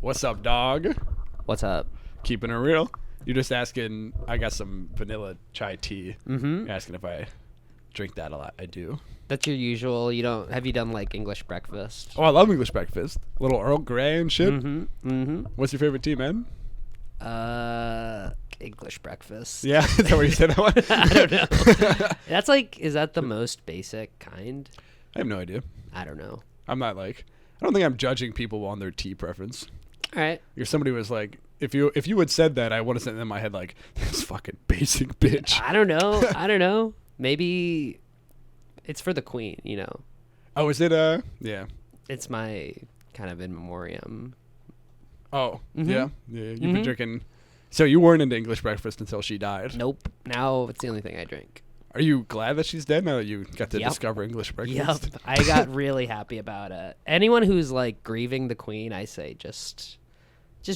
What's up, dog? What's up? Keeping it real. You're just asking. I got some vanilla chai tea. Mm-hmm. You're asking if I drink that a lot. I do. That's your usual. You don't have you done like English breakfast? Oh, I love English breakfast. Little Earl Grey and shit. Mm-hmm. Mm-hmm. What's your favorite tea, man? English breakfast. Yeah, is that what you said that one? I don't know. That's like, is that the most basic kind? I have no idea. I don't know. I'm not like. I don't think I'm judging people on their tea preference. All right. If somebody was like, if you had said that, I would have said in my head like, this fucking basic bitch. I don't know. I don't know. Maybe it's for the queen, you know. Oh, is it yeah. It's my kind of in memoriam. Oh, Mhm. yeah. You've been drinking. So you weren't into English breakfast until she died. Nope. Now it's the only thing I drink. Are you glad that she's dead now that you got to Yep. discover English breakfast? Yep. I got really happy about it. Anyone who's like grieving the queen, I say just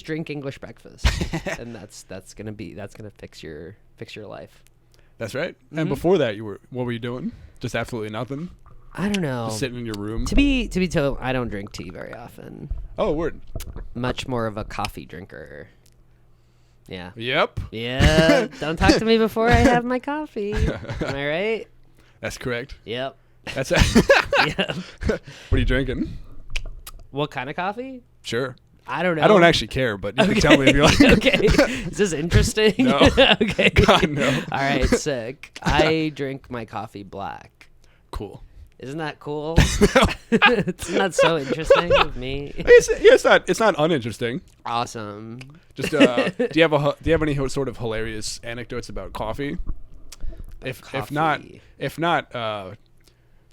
drink English breakfast. And that's gonna fix your life. That's right. And before that, what were you doing? Just absolutely nothing? I don't know. Just sitting in your room? To be told, I don't drink tea very often. Oh, word. Much more of a coffee drinker. Yeah. Yep. Yeah. Don't talk to me before I have my coffee. Am I right? That's correct. Yep. That's Yep. What are you drinking? What kind of coffee? Sure. I don't know. I don't actually care, but you can tell me if you like. Okay. Is this interesting? No. Okay. God, no. All right, sick. I drink my coffee black. Cool. Isn't that cool? It's not so interesting with me. It's not uninteresting. Awesome. Just do you have any sort of hilarious anecdotes about coffee? If not,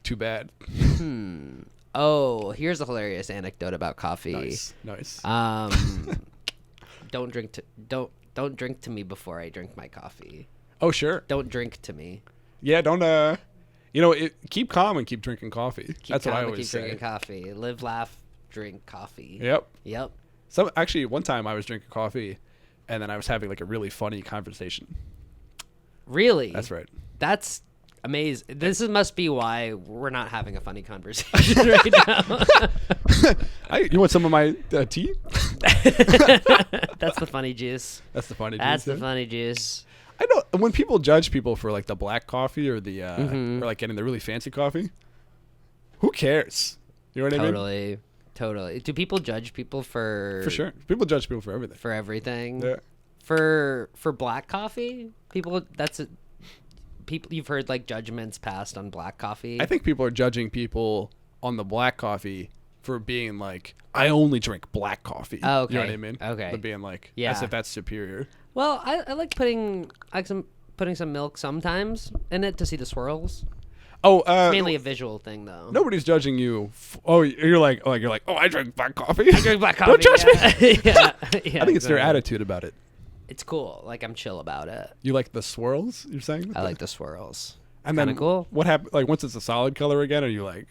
too bad. Oh, here's a hilarious anecdote about coffee. Nice. Don't drink to me before I drink my coffee. Oh, sure. Don't drink to me. Yeah, don't keep calm and keep drinking coffee. That's what I always keep say. drinking coffee. Live, laugh, drink coffee. Yep. Yep. Actually, one time I was drinking coffee, and then I was having like a really funny conversation. Really? That's right. That's amazing. Must be why we're not having a funny conversation right now. You want some of my tea? That's the funny juice. That's the funny juice. That's the funny juice. I know when people judge people for like the black coffee or the or like getting the really fancy coffee, who cares? You know what I mean? Totally. Do people judge people for sure? People judge people for everything. For everything. Yeah. For black coffee, people you've heard like judgments passed on black coffee. I think people are judging people on the black coffee for being like, I only drink black coffee. Oh, okay. You know what I mean? Okay. But being like, Yeah. as if that's superior. Well, I like putting some milk sometimes in it to see the swirls. Oh, It's mainly a visual thing, though. Nobody's judging you. You're like, oh, I drink black coffee. I drink black coffee. Don't judge me. Yeah. I think it's their attitude about it. It's cool. Like, I'm chill about it. You like the swirls? You're saying? I like the swirls. And Kind then of cool. What happened? Like once it's a solid color again, are you like,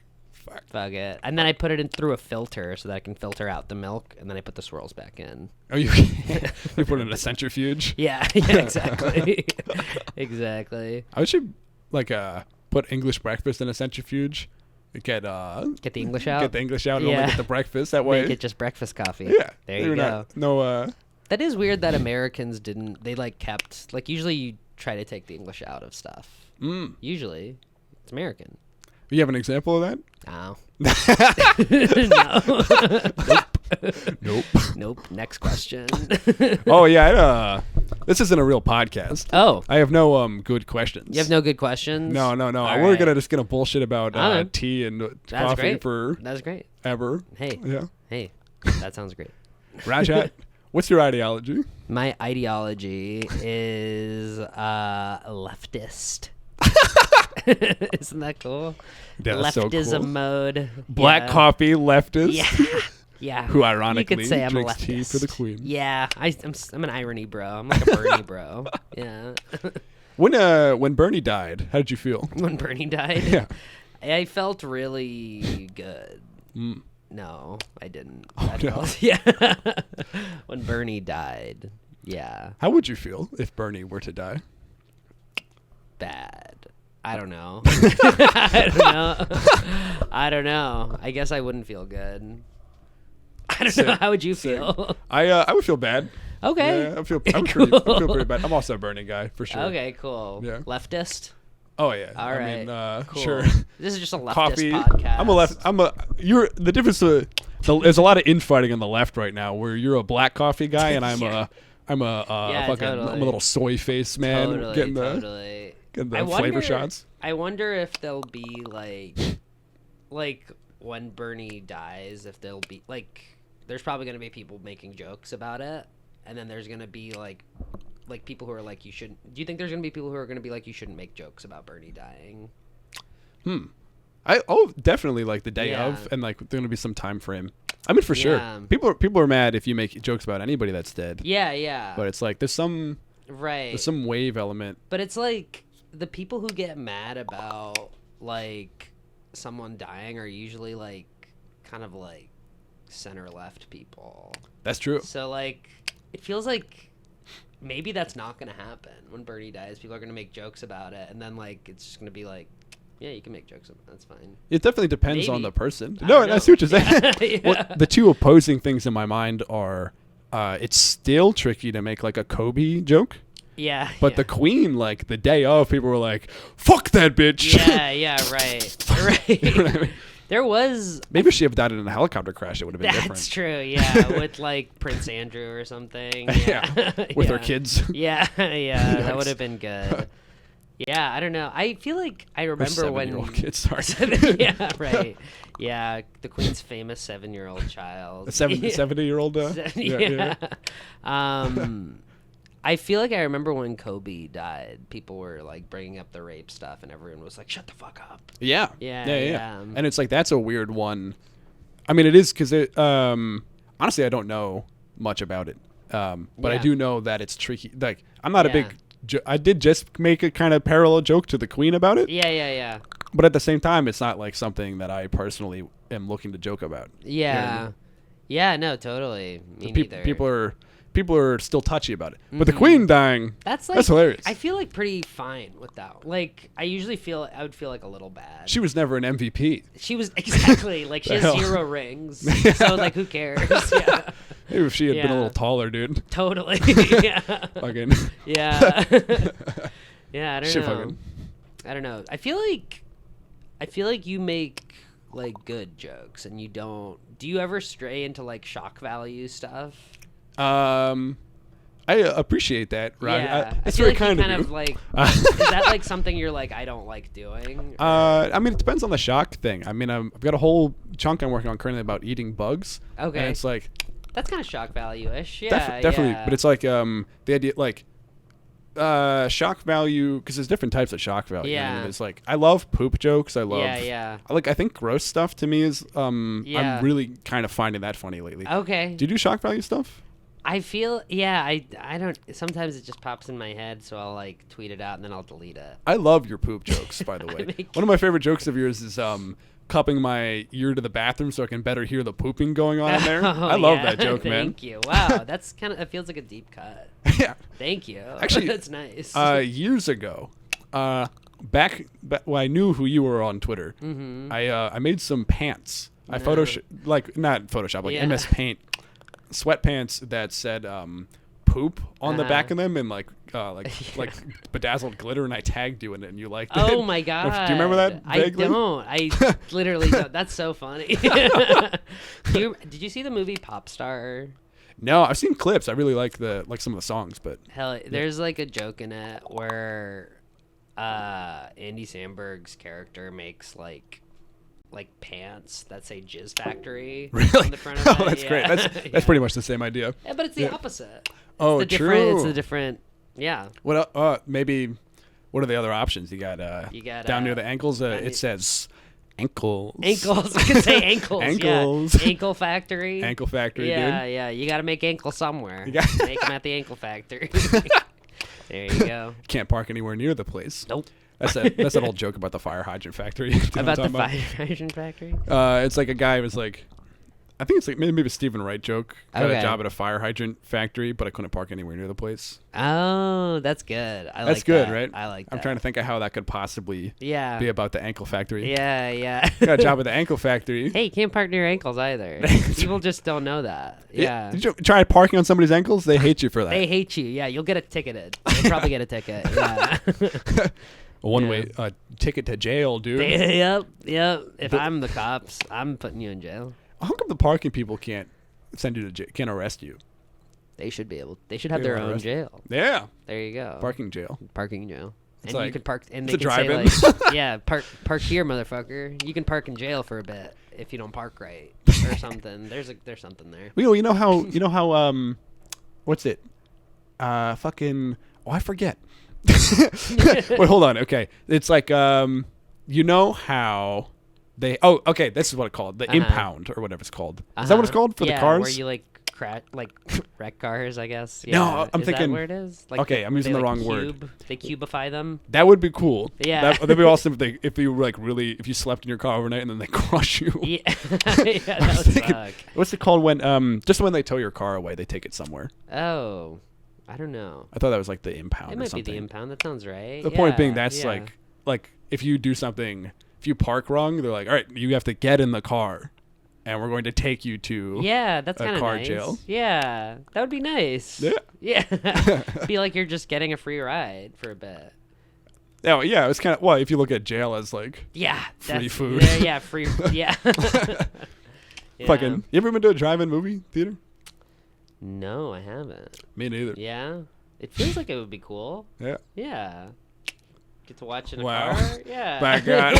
Fuck it. And then I put it in through a filter so that I can filter out the milk, and then I put the swirls back in. Oh, you put it in a centrifuge? Yeah, exactly. Exactly. I should put English breakfast in a centrifuge. Get the English out? Get the English out and Yeah. only get the breakfast that way. Make it just breakfast coffee. Yeah. There you go. No. That is weird that Americans didn't. They kept usually you try to take the English out of stuff. Usually, it's American. You have an example of that? No. Nope. Nope. Next question. Oh yeah. This isn't a real podcast. Oh. I have no good questions. You have no good questions? No. All We're right. just gonna bullshit about tea and That's coffee great. for That's great. ever. Hey. Yeah. Hey. That sounds great. Rajat, what's your ideology? My ideology is leftist. Isn't that cool? Yeah, that's so Leftism cool. mode. Black coffee leftist. Yeah. Yeah. Who ironically you could say I'm drinks a leftist. tea for the queen. Yeah. I'm an irony bro. I'm like a Bernie bro. Yeah. When Bernie died, how did you feel? When Bernie died? Yeah. I felt really good. Mm. No, I didn't. Oh, no. Yeah. When Bernie died. Yeah. How would you feel if Bernie were to die? Bad. I don't know. I don't know. I guess I wouldn't feel good. I don't know. How would you feel? I would feel bad. Okay. Yeah, I feel pretty bad. I'm also a Bernie guy for sure. Okay, cool. Yeah. Leftist? Oh yeah. All right. I mean, cool. sure. This is just a leftist Coffee. podcast. You're the difference. There's a lot of infighting on the left right now, where you're a black coffee guy and I'm Yeah. I'm Totally. a little soy face man getting the flavor shots. I wonder if there'll be like when Bernie dies, if there'll be there's probably gonna be people making jokes about it, and then there's gonna be like people who are like, you shouldn't. Do you think there's gonna be people who are gonna be like, you shouldn't make jokes about Bernie dying? Definitely like the day of, and like there's gonna be some time frame. I mean, for sure, people are mad if you make jokes about anybody that's dead. Yeah. But it's like there's some wave element. But it's like the people who get mad about like someone dying are usually like kind of like center left people. That's true. So like it feels like maybe that's not gonna happen when Bernie dies. People are gonna make jokes about it, and then like it's just gonna be like, yeah, you can make jokes about it. That's fine. It definitely depends on the person. I see what you're saying. Yeah. Well, the two opposing things in my mind are it's still tricky to make like a Kobe joke. Yeah. But the Queen, like the day of, people were like, fuck that bitch. Yeah, right. You know what I mean? There was... Maybe if she had died in a helicopter crash, it would have been different. That's true, yeah. With like Prince Andrew or something. Yeah. With her kids. Yeah. That would have been good. Yeah, I don't know. I feel like I remember when... 7-year-old kids, sorry. Yeah, right. Yeah, the Queen's famous 7-year-old child. A 70-year-old? Yeah. I feel like I remember when Kobe died, people were like bringing up the rape stuff, and everyone was like, "Shut the fuck up." Yeah. Yeah. And it's like that's a weird one. I mean, it is because honestly, I don't know much about it, but I do know that it's tricky. Like, I'm not a big. I did just make a kind of parallel joke to the Queen about it. Yeah. But at the same time, it's not like something that I personally am looking to joke about. Yeah. You know what I mean? Yeah. No, totally. Me neither. People are still touchy about it. But the Queen dying, that's hilarious. I feel like pretty fine with that. Like, I would feel like a little bad. She was never an MVP. She was, exactly. Like, she has 0 rings. So, like, who cares? Yeah. Maybe if she had been a little taller, dude. Totally. Yeah. Fucking. Yeah. Yeah, I don't know. Fucking. I don't know. I feel like you make, like, good jokes, and you don't... Do you ever stray into, like, shock value stuff? I appreciate that, right? Yeah. It's I feel very like kind of you. like, is that like something you're like, I don't like doing? I mean, it depends on the shock thing. I mean, I've got a whole chunk I'm working on currently about eating bugs. Okay. And it's like... That's kind of shock value-ish. Yeah, definitely. yeah. But it's like the idea, like... shock value, because there's different types of shock value. Yeah. I mean, it's like, I love poop jokes. I love... Yeah. I think gross stuff to me is... Yeah. I'm really kind of finding that funny lately. Okay. Do you do shock value stuff? I feel, I don't, sometimes it just pops in my head, so I'll like tweet it out and then I'll delete it. I love your poop jokes, by the way. One of my favorite jokes of yours is cupping my ear to the bathroom so I can better hear the pooping going on in there. I love that joke, man. Thank you. Wow, that's it feels like a deep cut. Yeah. Thank you. Actually, that's nice. Years ago, back when I knew who you were on Twitter, I made some pants. I not Photoshop, like MS Paint. Sweatpants that said poop on the back of them and like bedazzled glitter, and I tagged you in it and you liked it. Oh my god. Do you remember that vaguely? I don't. I literally don't. That's so funny. Did you see the movie Popstar? No, I've seen clips. I really like some of the songs, but there's like a joke in it where Andy Samberg's character makes like pants that say Jizz Factory really? on the front of it. Oh, that's great. That's pretty much the same idea. Yeah, but it's the opposite. Oh, true. It's the different. Yeah. What? Maybe. What are the other options? You got down near the ankles. It says ankles. Ankles. I can say ankles. Ankles. Yeah. Ankle Factory. Ankle Factory. Yeah, dude. yeah. You got to make ankles somewhere. Make them at the Ankle Factory. There you go. Can't park anywhere near the place. Nope. That's that old joke about the fire hydrant factory. About the fire hydrant factory? It's like a guy was like, I think it's like maybe a Stephen Wright joke. Got Okay. a job at a fire hydrant factory, but I couldn't park anywhere near the place. Oh, that's good. That's good, right? I like that. I'm trying to think of how that could possibly Yeah. be about the ankle factory. Yeah. Got a job at the ankle factory. Hey, you can't park near ankles either. People just don't know that. Yeah. Did you try parking on somebody's ankles? They hate you for that. They hate you. Yeah, you'll get a ticketed. You'll probably get a ticket. Yeah. A one-way ticket to jail, dude. Yep. If I'm the cops, I'm putting you in jail. How come the parking people can't send you to jail, can't arrest you? They should be able. They should have They their don't own arrest- jail. Yeah. There you go. Parking jail. Parking jail. It's And you like- can park, and it's they a can say drive-in. like, yeah, park here, motherfucker. You can park in jail for a bit if you don't park right or something. There's something there. Well, you know how what's it? Fucking I forget. Wait, hold on. Okay. It's like you know how they okay, this is what it's called. The impound or whatever it's called. Is that what it's called for the cars? Where you like wreck cars, I guess. No, Yeah. I'm Is thinking- that where it is? Like okay, I'm using they, the like, wrong word. They cubify them. That would be cool. Yeah. That'd be awesome if you like really if you slept in your car overnight and then they crush you. Yeah, that would thinking- suck. What's it called when just when they tow your car away, they take it somewhere. Oh, I don't know. I thought that was like the impound It or might be something. the impound. That sounds right. The point being Yeah, that's yeah. like if you do something, if you park wrong, they're like, all right, you have to get in the car, and we're going to take you to Yeah, that's a kind of car nice. jail. Yeah, that would be nice. Yeah. Yeah. Be like you're just getting a free ride for a bit. Oh yeah, it's kind of well if you look at jail as like Yeah. Free that's- food. Yeah, free. Yeah. Yeah. fucking. You ever been to a drive-in movie theater? No, I haven't. Me neither. Yeah. It feels like it would be cool. Yeah. Yeah. Get to watch in a Wow. car. Yeah. My God.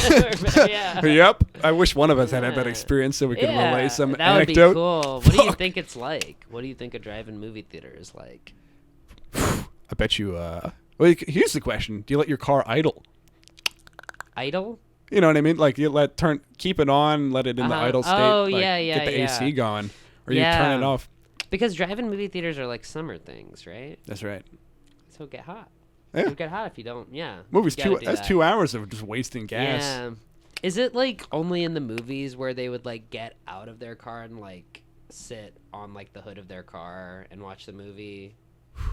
Yeah. Yep. I wish one of us had that Yeah. experience so we could Yeah, relay some that would be anecdote. cool. What do you Fuck. think it's like? What do you think a drive-in movie theater is like? I bet you. Well, here's the question: do you let your car idle? Idle? You know what I mean? Like you keep it on, let it in the Uh-huh. idle state. Oh, like, yeah, Get the yeah. AC going, or you Yeah. turn it off. Because drive-in movie theaters are like summer things, right? That's right. So it get hot. Yeah. It'll get hot if you don't. Yeah. Movies You gotta do that's that. 2 hours of just wasting gas. Yeah. Is it like only in the movies where they would like get out of their car and like sit on like the hood of their car and watch the movie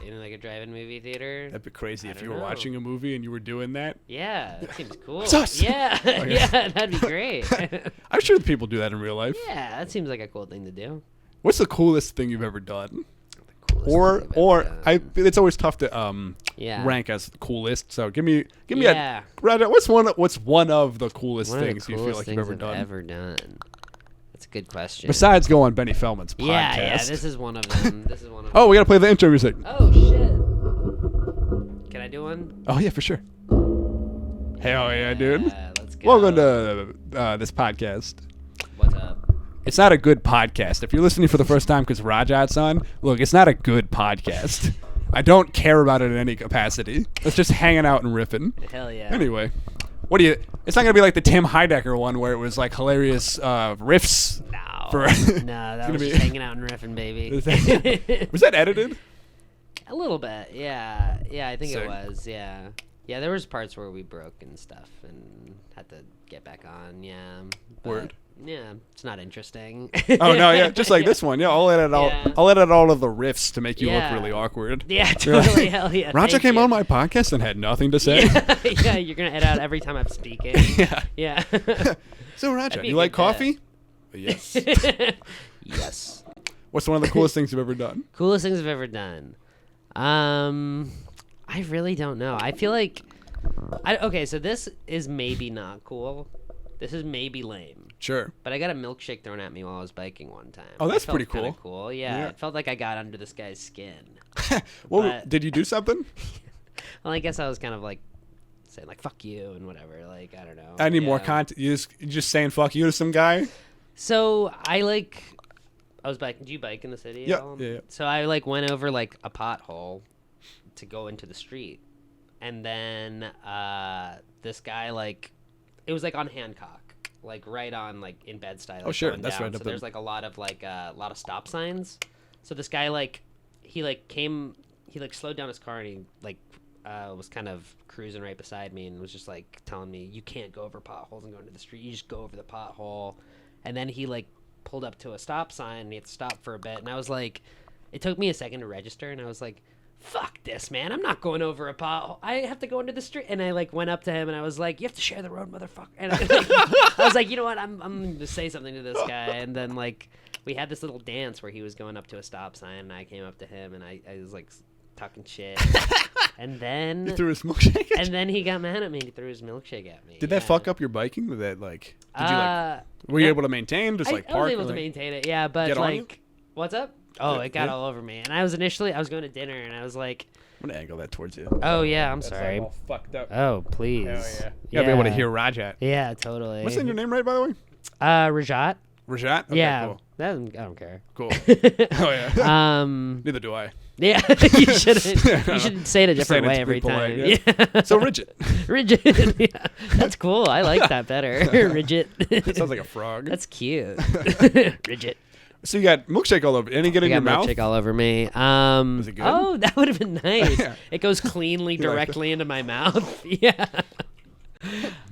in like a drive-in movie theater? That'd be crazy I if don't you were know. watching a movie and you were doing that. Yeah, that seems cool. It's us. Yeah, Okay. yeah, that'd be great. I'm sure people do that in real life. Yeah, that seems like a cool thing to do. What's the coolest thing you've ever done? Coolest Or thing I've ever done. it's always tough to Yeah. rank as the coolest. So give me Yeah. Rajat, what's one of the coolest One of the things you feel coolest like you've things ever I've done? ever done. That's a good question. Besides go on Benny Feldman's podcast. yeah, this is one of them. This is one of them. Oh, we gotta play the intro music. Oh shit! Can I do one? Oh yeah, for sure. Hell yeah, dude. Yeah, let's go. Welcome to this podcast. What's up? It's not a good podcast. If you're listening for the first time because Rajat's on, look, it's not a good podcast. I don't care about it in any capacity. It's just hanging out and riffing. Hell yeah. Anyway, it's not going to be like the Tim Heidecker one where it was like hilarious riffs. No. For- No, that gonna was be- just hanging out and riffing, baby. Was that edited? A little bit, yeah. Yeah, I think Sick. it was, yeah. Yeah, there was parts where we broke and stuff and had to get back on, yeah. But, Word. Yeah, it's not interesting. Oh no, yeah, just like this one. Yeah, I'll edit Yeah. all of the riffs to make you Yeah. look really awkward. Yeah, You're like, totally, hell yeah. Raja thank came you. on my podcast and had nothing to say. Yeah, yeah, you're going to edit out every time I'm speaking. Yeah. Yeah. So Raja, That'd be you a like good coffee? Yes. Yes. What's one of the coolest things you've ever done? Coolest things I've ever done. I really don't know. I feel like okay, so this is maybe not cool. This is maybe lame. Sure. But I got a milkshake thrown at me while I was biking one time. Oh, that's It felt pretty kinda cool. Cool. Yeah, Yeah. it felt like I got under this guy's skin. Well, But- did you do something? Well, I guess I was kind of like saying like "fuck you" and whatever. Like I don't know. I need more Yeah. content. You just saying fuck you to some guy? So I was biking. Do you bike in the city? Yeah, at all? yeah. So I went over like a pothole to go into the street, and then this guy it was like on Hancock, like right on like in Bed-Stuy. Like, Oh, sure. going That's down. right up So there's in- like a lot of stop signs. So this guy he slowed down his car and he was kind of cruising right beside me and was just like telling me, you can't go over potholes and go into the street. You just go over the pothole. And then he pulled up to a stop sign and he had to stop for a bit. And I was like, it took me a second to register, and I was like, fuck this, man. I'm not going over a pothole. I have to go into the street. And I like went up to him and I was like, you have to share the road, motherfucker. And I was like, you know what? I'm going to say something to this guy. And then like we had this little dance where he was going up to a stop sign and I came up to him and I was like talking shit. And then he threw his milkshake at you? And then he got mad at me and he threw his milkshake at me. Did that fuck up your biking? Did that like did you like were you able to maintain just like I park? was able to maintain it, yeah, but like what's up? Oh, it got all over me. And I was going to dinner and I was like, I'm gonna angle that towards you. Oh yeah, I'm That's sorry. All fucked up. Oh please. Hell yeah. You gotta be able to hear Rajat. Yeah, totally. What's in your name right, by the way? Rajat. Rajat? Okay, yeah. Cool. I don't care. Cool. Oh yeah. Neither do I. Yeah, you shouldn't. You should say it a different way every time. Polite, yeah. So rigid. Rigid. Yeah. That's cool. I like that better. Rigid. That sounds like a frog. That's cute. Rigid. So you got milkshake all over. Any get in your mouth? Milkshake all over me. Was it good? Oh, that would have been nice. Yeah. It goes cleanly directly into my mouth. Yeah.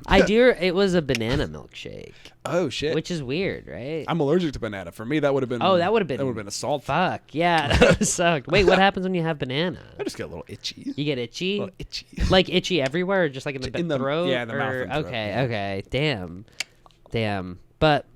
I do. It was a banana milkshake. Oh shit! Which is weird, right? I'm allergic to banana. For me, that would have been. Oh, that would have been assault. Fuck yeah, that would have sucked. Wait, what happens when you have banana? I just get a little itchy. You get itchy? A little itchy. Like itchy everywhere, or just like in the throat? Yeah, the mouth and throat. Okay, okay. Damn. But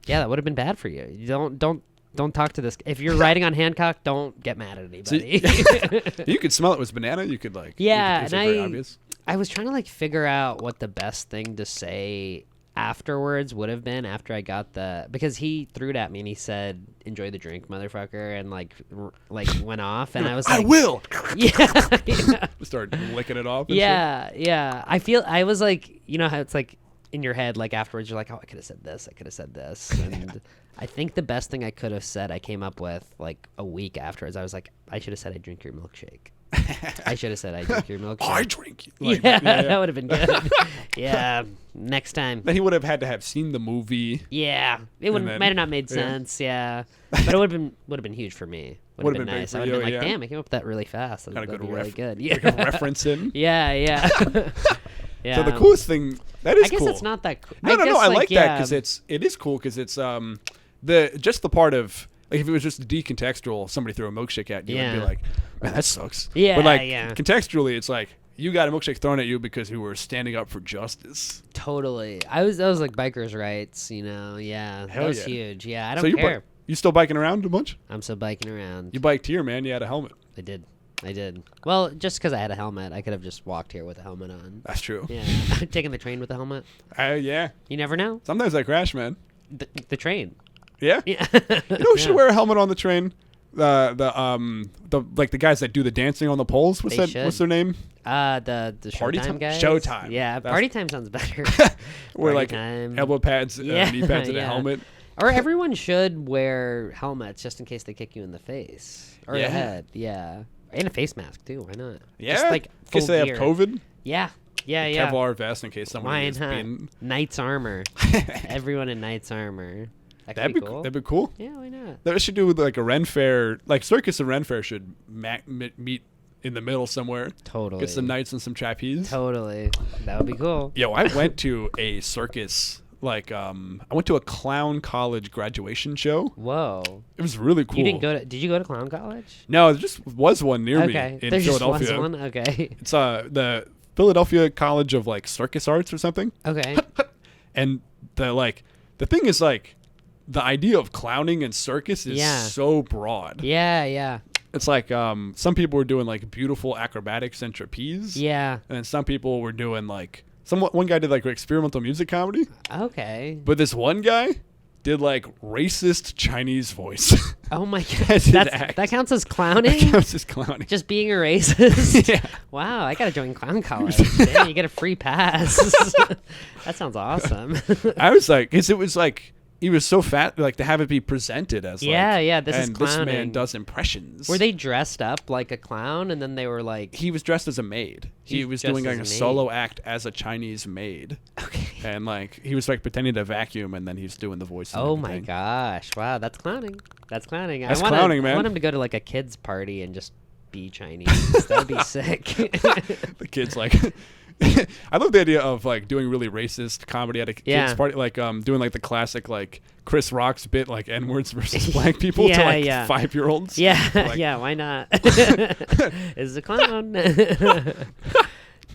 yeah, that would have been bad for you. You don't talk to this. If you're riding on Hancock, don't get mad at anybody. So you could smell it was banana. You could like. Yeah, and I was trying to like figure out what the best thing to say afterwards would have been after I got because he threw it at me and he said, "Enjoy the drink, motherfucker," and like went off, and I was like, "I will." Yeah. Start licking it off. Yeah. I was like, you know how it's like in your head, like afterwards, you're like, "Oh, I could have said this. I could have said this," and. I think the best thing I could have said, I came up with like a week afterwards. I was like, I should have said I drink your milkshake. I should have said I drink your milkshake. I drink. That would have been good. Yeah, next time. Then he would have had to have seen the movie. Yeah, it might have not made sense. Yeah, but it would have been huge for me. Would have been nice. I would have been like, damn, I came up with that really fast. That'd be really good. Yeah, like a reference in. Yeah. Yeah. So the coolest thing that is I guess cool. it's not that cool. No. I like that because it is cool because it's the part of like if it was just decontextual, somebody threw a milkshake at you and be like, man, that sucks. Yeah, but like contextually, it's like you got a milkshake thrown at you because you were standing up for justice. Totally. I was like bikers' rights, you know. Yeah, that was huge. Yeah, I don't care. You still biking around a bunch? I'm still biking around. You biked here, man. You had a helmet. I did. Well, just because I had a helmet, I could have just walked here with a helmet on. That's true. Yeah, taking the train with a helmet. Yeah. You never know. Sometimes I crash, man. The train. Yeah. Yeah. You know who should wear a helmet on the train? The guys that do the dancing on the poles. What's their name? The Party Showtime guys. Showtime. Yeah, Party Time sounds better. Wear like elbow pads, knee pads, and a helmet. Or everyone should wear helmets just in case they kick you in the face or the head. Yeah, and a face mask too. Why not? Yeah, just like in case they have COVID. Yeah. Kevlar vest in case someone is being... Knight's armor. Everyone in Knight's armor. That'd be cool. That'd be cool. Yeah, why not? They should do like a Ren Fair, like Circus and Ren Fair should meet in the middle somewhere. Totally. Get some knights and some trapeze. Totally. That would be cool. Yo, I went to a circus. I went to a clown college graduation show. Whoa. It was really cool. You didn't go to? Did you go to clown college? No, there just was one near me in there Philadelphia. Just was one? Okay. It's the Philadelphia College of like Circus Arts or something. Okay. And the thing is like the idea of clowning and circus is so broad. Yeah. It's like some people were doing like beautiful acrobatics and trapeze. Yeah. And then some people were doing like one guy did like experimental music comedy. Okay. But this one guy did like racist Chinese voice. Oh my god. That counts as clowning? That counts as clowning. Just being a racist? Yeah. Wow, I gotta join clown college. Damn, you get a free pass. That sounds awesome. I was like, because it was like, he was so fat, like to have it be presented as this is clowning. This man does impressions. Were they dressed up like a clown and then they were like... He was dressed as a maid. He was doing like a solo act as a Chinese maid. Okay. And like, he was like pretending to vacuum and then he's doing the voice. Oh my gosh. Wow, that's clowning. That's clowning. That's clowning, man. I want him to go to like a kid's party and just be Chinese. That'd be sick. The kid's like... I love the idea of like doing really racist comedy at a kids party, like doing like the classic like Chris Rock's bit, like N-words versus black people to like 5-year-olds. Yeah, like, yeah. Why not? Is a clown.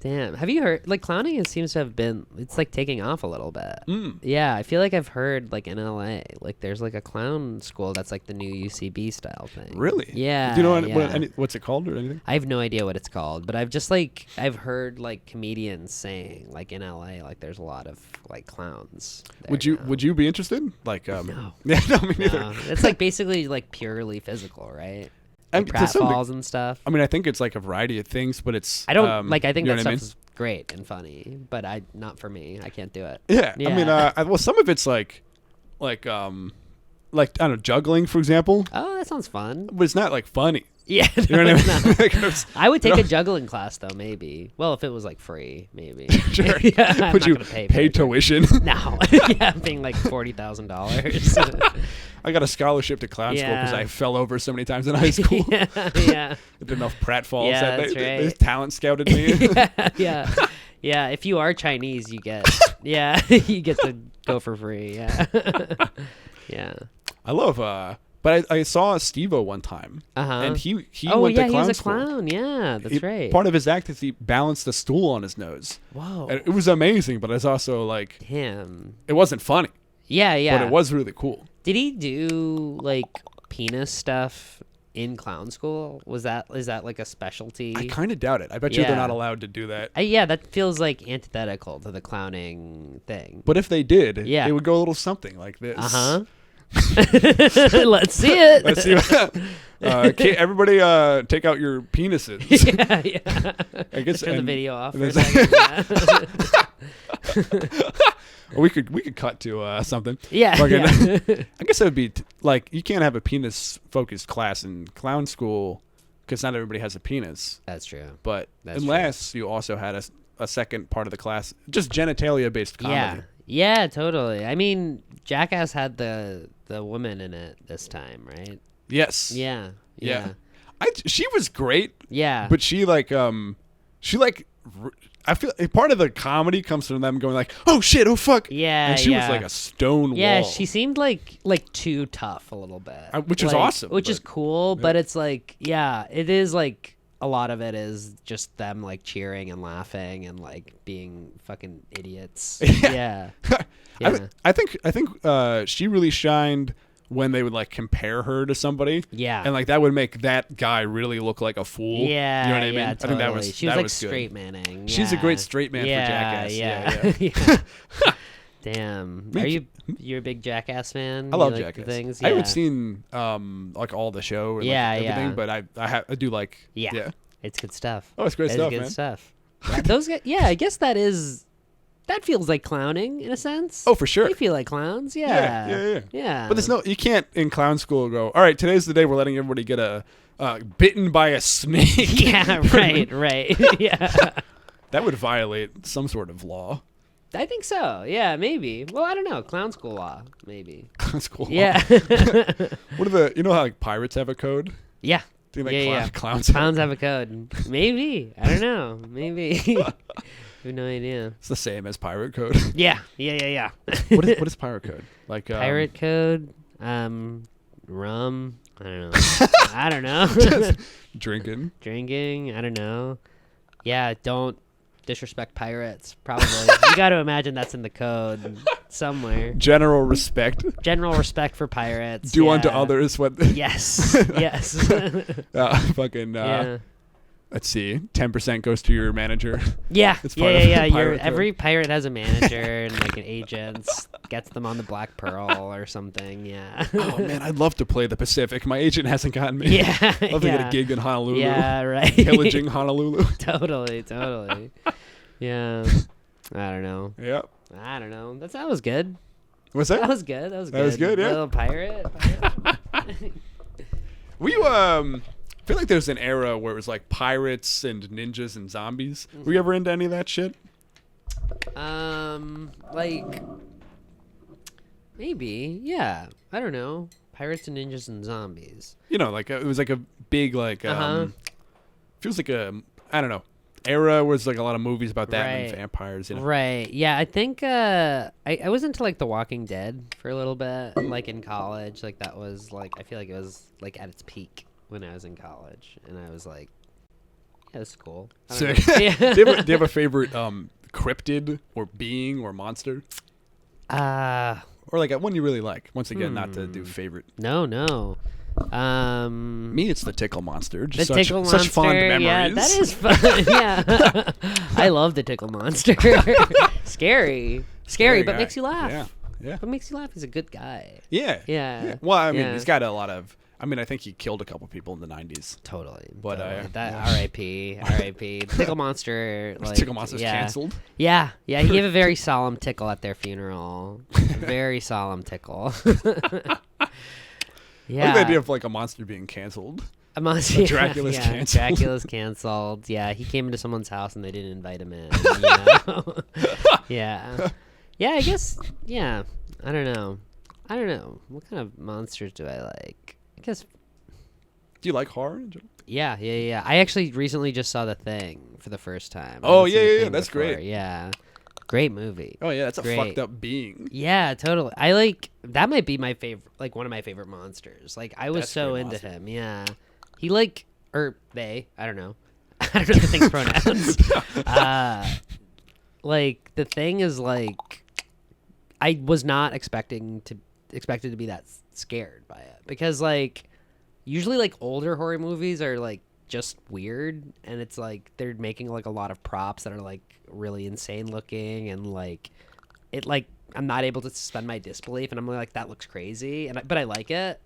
Damn. Have you heard, like, clowning, it seems to have been, it's like taking off a little bit. Yeah, I feel like I've heard, like, in LA, like, there's like a clown school that's like the new UCB style thing. Really? Yeah. Do you know what's it called or anything? I have no idea what it's called, but I've heard like comedians saying, like, in LA, like, there's a lot of like clowns. Would you be interested? Like, no. Yeah, no, me neither. No. It's like basically like purely physical, right? And like pratfalls and stuff. I mean, I think it's like a variety of things, but it's. I don't like. I think that stuff is great and funny, but not for me. I can't do it. Yeah. I mean, well, some of it's like I don't know, juggling, for example. Oh, that sounds fun. But it's not like funny. Yeah, you know what I mean? I would take a juggling class though, maybe. Well, if it was like free, maybe. Sure. Yeah, would you pay tuition? No. Yeah, I'm paying like $40,000. I got a scholarship to clown school because I fell over so many times in high school. Yeah. I did enough pratfalls. Yeah, that's right. They talent scouted me. Yeah. Yeah. If you are Chinese, you get you get to go for free. Yeah. Yeah. I love but I saw Steve-O one time, and he went to clown he was a school. clown. Yeah, that's right. Part of his act is he balanced a stool on his nose. Whoa. And it was amazing, but it's also like him. It wasn't funny. Yeah, yeah. But it was really cool. Did he do like penis stuff in clown school? Is that like a specialty? I kind of doubt it. I bet you they're not allowed to do that. Yeah, that feels like antithetical to the clowning thing. But if they did, it would go a little something like this. Let's see it. Let's see. Everybody, take out your penises. Yeah. I guess turn the video off for a second. We could cut to something. Yeah. I guess it would be like you can't have a penis focused class in clown school because not everybody has a penis. That's true. But unless you also had a second part of the class, just genitalia based comedy. Yeah, totally. I mean, Jackass had the woman in it this time, right? Yes. Yeah. She was great. Yeah. But I feel part of the comedy comes from them going like, "Oh shit, oh fuck." Yeah. And she was like a stone wall. Yeah, she seemed like too tough a little bit. Which is awesome. Which is cool, but it's like, it is like a lot of it is just them like cheering and laughing and like being fucking idiots. Yeah. I think she really shined when they would like compare her to somebody. Yeah. And like that would make that guy really look like a fool. Yeah. You know what I mean? Totally. I think she was like good. straight manning. She's a great straight man for Jackass. Yeah. Damn. You're a big Jackass fan? I love like Jackass. Things? I haven't seen like all the show and everything, but I do like It's good stuff. Oh, it's great stuff, man. Good stuff. Yeah, those guys, I guess that feels like clowning in a sense. Oh, for sure. They feel like clowns. Yeah. But you can't in clown school go, all right, today's the day we're letting everybody get bitten by a snake. Yeah, right. Yeah. That would violate some sort of law. I think so. Yeah, maybe. Well, I don't know. Clown school law, maybe. Clown school law. Yeah. What are you know how like pirates have a code? Yeah. Do you think Clowns have a code. Maybe. I don't know. Maybe. I have no idea. It's the same as pirate code. Yeah. What is pirate code? Like pirate code? Rum? I don't know. I don't know. Just drinking. I don't know. Yeah, don't disrespect pirates. Probably. You got to imagine that's in the code somewhere. General respect for pirates. Do unto others what. Yes. Let's see. 10% goes to your manager. Yeah. It's part of every pirate has a manager and like an agent gets them on the Black Pearl or something. Yeah. Oh man, I'd love to play the Pacific. My agent hasn't gotten me. Yeah. I'd love to get a gig in Honolulu. Yeah, right. Pillaging Honolulu. Totally. Yeah. I don't know. Yep. I don't know. That was good. What's that? That was good. That was good, yeah. Little pirate. I feel like there's an era where it was like pirates and ninjas and zombies. Were you ever into any of that shit? Like maybe, yeah. I don't know. Pirates and ninjas and zombies. You know, like it was like a big like feels like I don't know. era was like a lot of movies about that Right. and vampires. You know? Right. Yeah, I think I was into like The Walking Dead for a little bit, like in college. Like that was like I feel like it was like at its peak when I was in college, and I was like, yeah, that's cool. I don't Sick. know. Yeah. do you have a favorite cryptid or being or monster? Or like one you really like? Once again, not to do favorite. No. Me, it's the tickle monster. The Just tickle such monster. fond memories. Yeah, that is fun. Yeah, I love the tickle monster. Scary, but guy. makes you laugh. Yeah. But makes you laugh. He's a good guy. Yeah. Yeah. Well, I mean, Yeah. he's got a lot of. I mean, I think he killed a couple people in the 90s. Totally. But, that R.I.P. R.I.P. Tickle monster. Like, Tickle monster's yeah. canceled. Yeah. He gave a very solemn tickle at their funeral. A very solemn tickle. Yeah. I like the idea of like a monster being canceled. A monster. Dracula's canceled. Dracula's canceled. Yeah, he came into someone's house and they didn't invite him in. You know? Yeah. Yeah, I guess. Yeah. I don't know. What kind of monsters do I like? I guess. Do you like horror? Yeah. I actually recently just saw The Thing for the first time. Oh, I hadn't seen The yeah. Thing That's before. great. Yeah. Great movie. Oh yeah, that's a Great. fucked up being. Yeah, totally. I like that. Might be my favorite, like one of my favorite monsters. Like I was That's so pretty into awesome. him. Yeah, he like or they. I don't know. I don't know the thing's pronouns. Like the thing is like, I was not expected to be that scared by it because like usually like older horror movies are like just weird and it's like they're making like a lot of props that are like really insane looking and like it like I'm not able to suspend my disbelief and I'm like that looks crazy but I like it.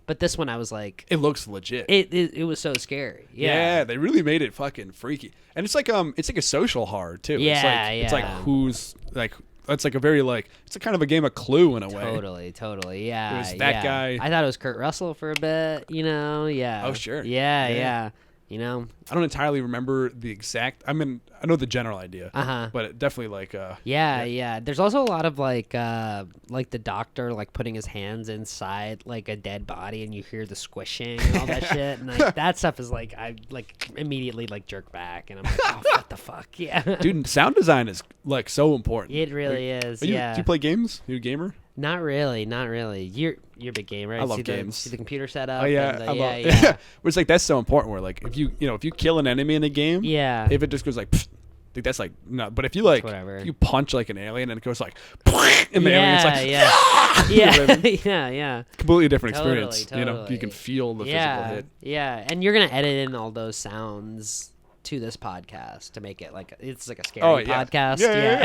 But this one I was like It looks legit. it was so scary. Yeah. They really made it fucking freaky. And it's like a social horror too. Yeah, it's like yeah. who's like it's like a very like it's a kind of a game of Clue in a way. Totally. Yeah. It was that yeah. guy. I thought it was Kurt Russell for a bit, you know. Yeah. Oh, sure. Yeah. You know. I don't entirely remember the exact. I mean, I know the general idea. Uh-huh. But it definitely like. Yeah. There's also a lot of like the doctor like putting his hands inside like a dead body and you hear the squishing and all that shit and like that stuff is like I like immediately like jerk back and I'm like oh what the fuck yeah. Dude, sound design is like so important. It really is. Do you play games? Are you a gamer? Not really. You're a big gamer, right? I love see games. See the computer setup. Oh yeah, and I love. yeah. It's like that's so important. Where like if you kill an enemy in a game, Yeah. if it just goes like, pfft, like that's like no. But if you like Whatever. you punch like an alien and it goes like, and the alien's like, yeah. You know what I mean? Yeah. Completely different Totally, experience. You know, you can feel the physical Yeah. hit. Yeah. And you're gonna edit in all those sounds to this podcast to make it like it's like a scary podcast.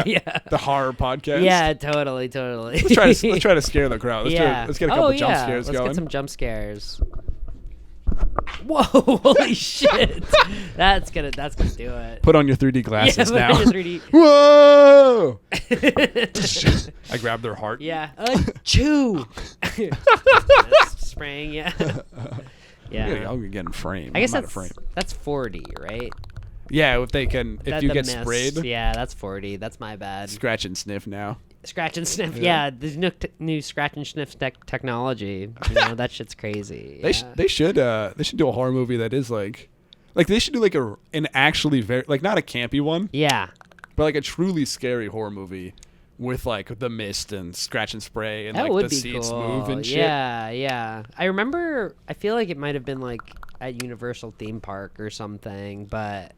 Yeah. The horror podcast. Yeah, totally. Let's try to scare the crowd. Let's get a couple jump scares Let's going. get some jump scares. Whoa! Holy shit! That's gonna do it. Put on your 3D glasses now. 3D. Whoa! I grabbed their heart. Yeah. Chew. Spraying. Yeah. Yeah, I'm getting framed. I guess I'm out of frame. that's 40, right? Yeah, if you get sprayed. Yeah, that's 40. That's my bad. Scratch and sniff now. Scratch and sniff. Yeah, the new scratch and sniff technology. You know that shit's crazy. They should do a horror movie that is like they should do like an actually very like not a campy one, Yeah. but like a truly scary horror movie with like the mist and scratch and spray and That like would the be seats cool. move and shit. Yeah. I remember. I feel like it might have been like at Universal theme park or something, but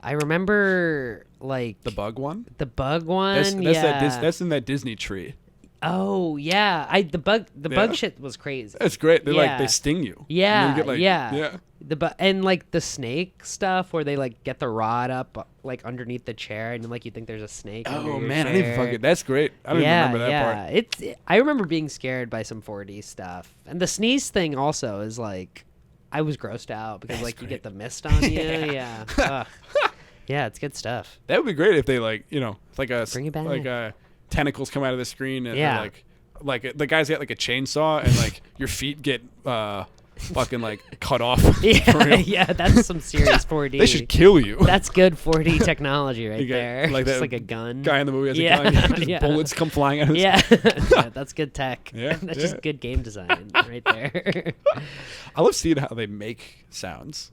I remember like The bug one. the bug one. That's in that Disney tree. Oh yeah, the bug shit was crazy. That's great. They Yeah. they sting you. Yeah, And you get, like, yeah. And like the snake stuff where they like get the rod up like underneath the chair and like you think there's a snake. under Oh your man, I didn't even chair. fucking. That's great. I don't even remember that part. I remember being scared by some 4D stuff, and the sneeze thing also is like, I was grossed out because That's like you great. get the mist on you. Yeah. Ugh. Yeah, it's good stuff. That would be great if they like it's like a Bring it back. like tentacles come out of the screen and Yeah. like the guy's got like a chainsaw and like your feet get fucking like cut off. for Yeah, real. yeah, that's some serious 4D. They should kill you. That's good 4D technology right You get, there. like Just that like a gun. Guy in the movie has Yeah, a gun. Just yeah. bullets come flying out of his Yeah. Yeah, that's good tech. Yeah, That's yeah. just good game design right there. I love seeing how they make sounds.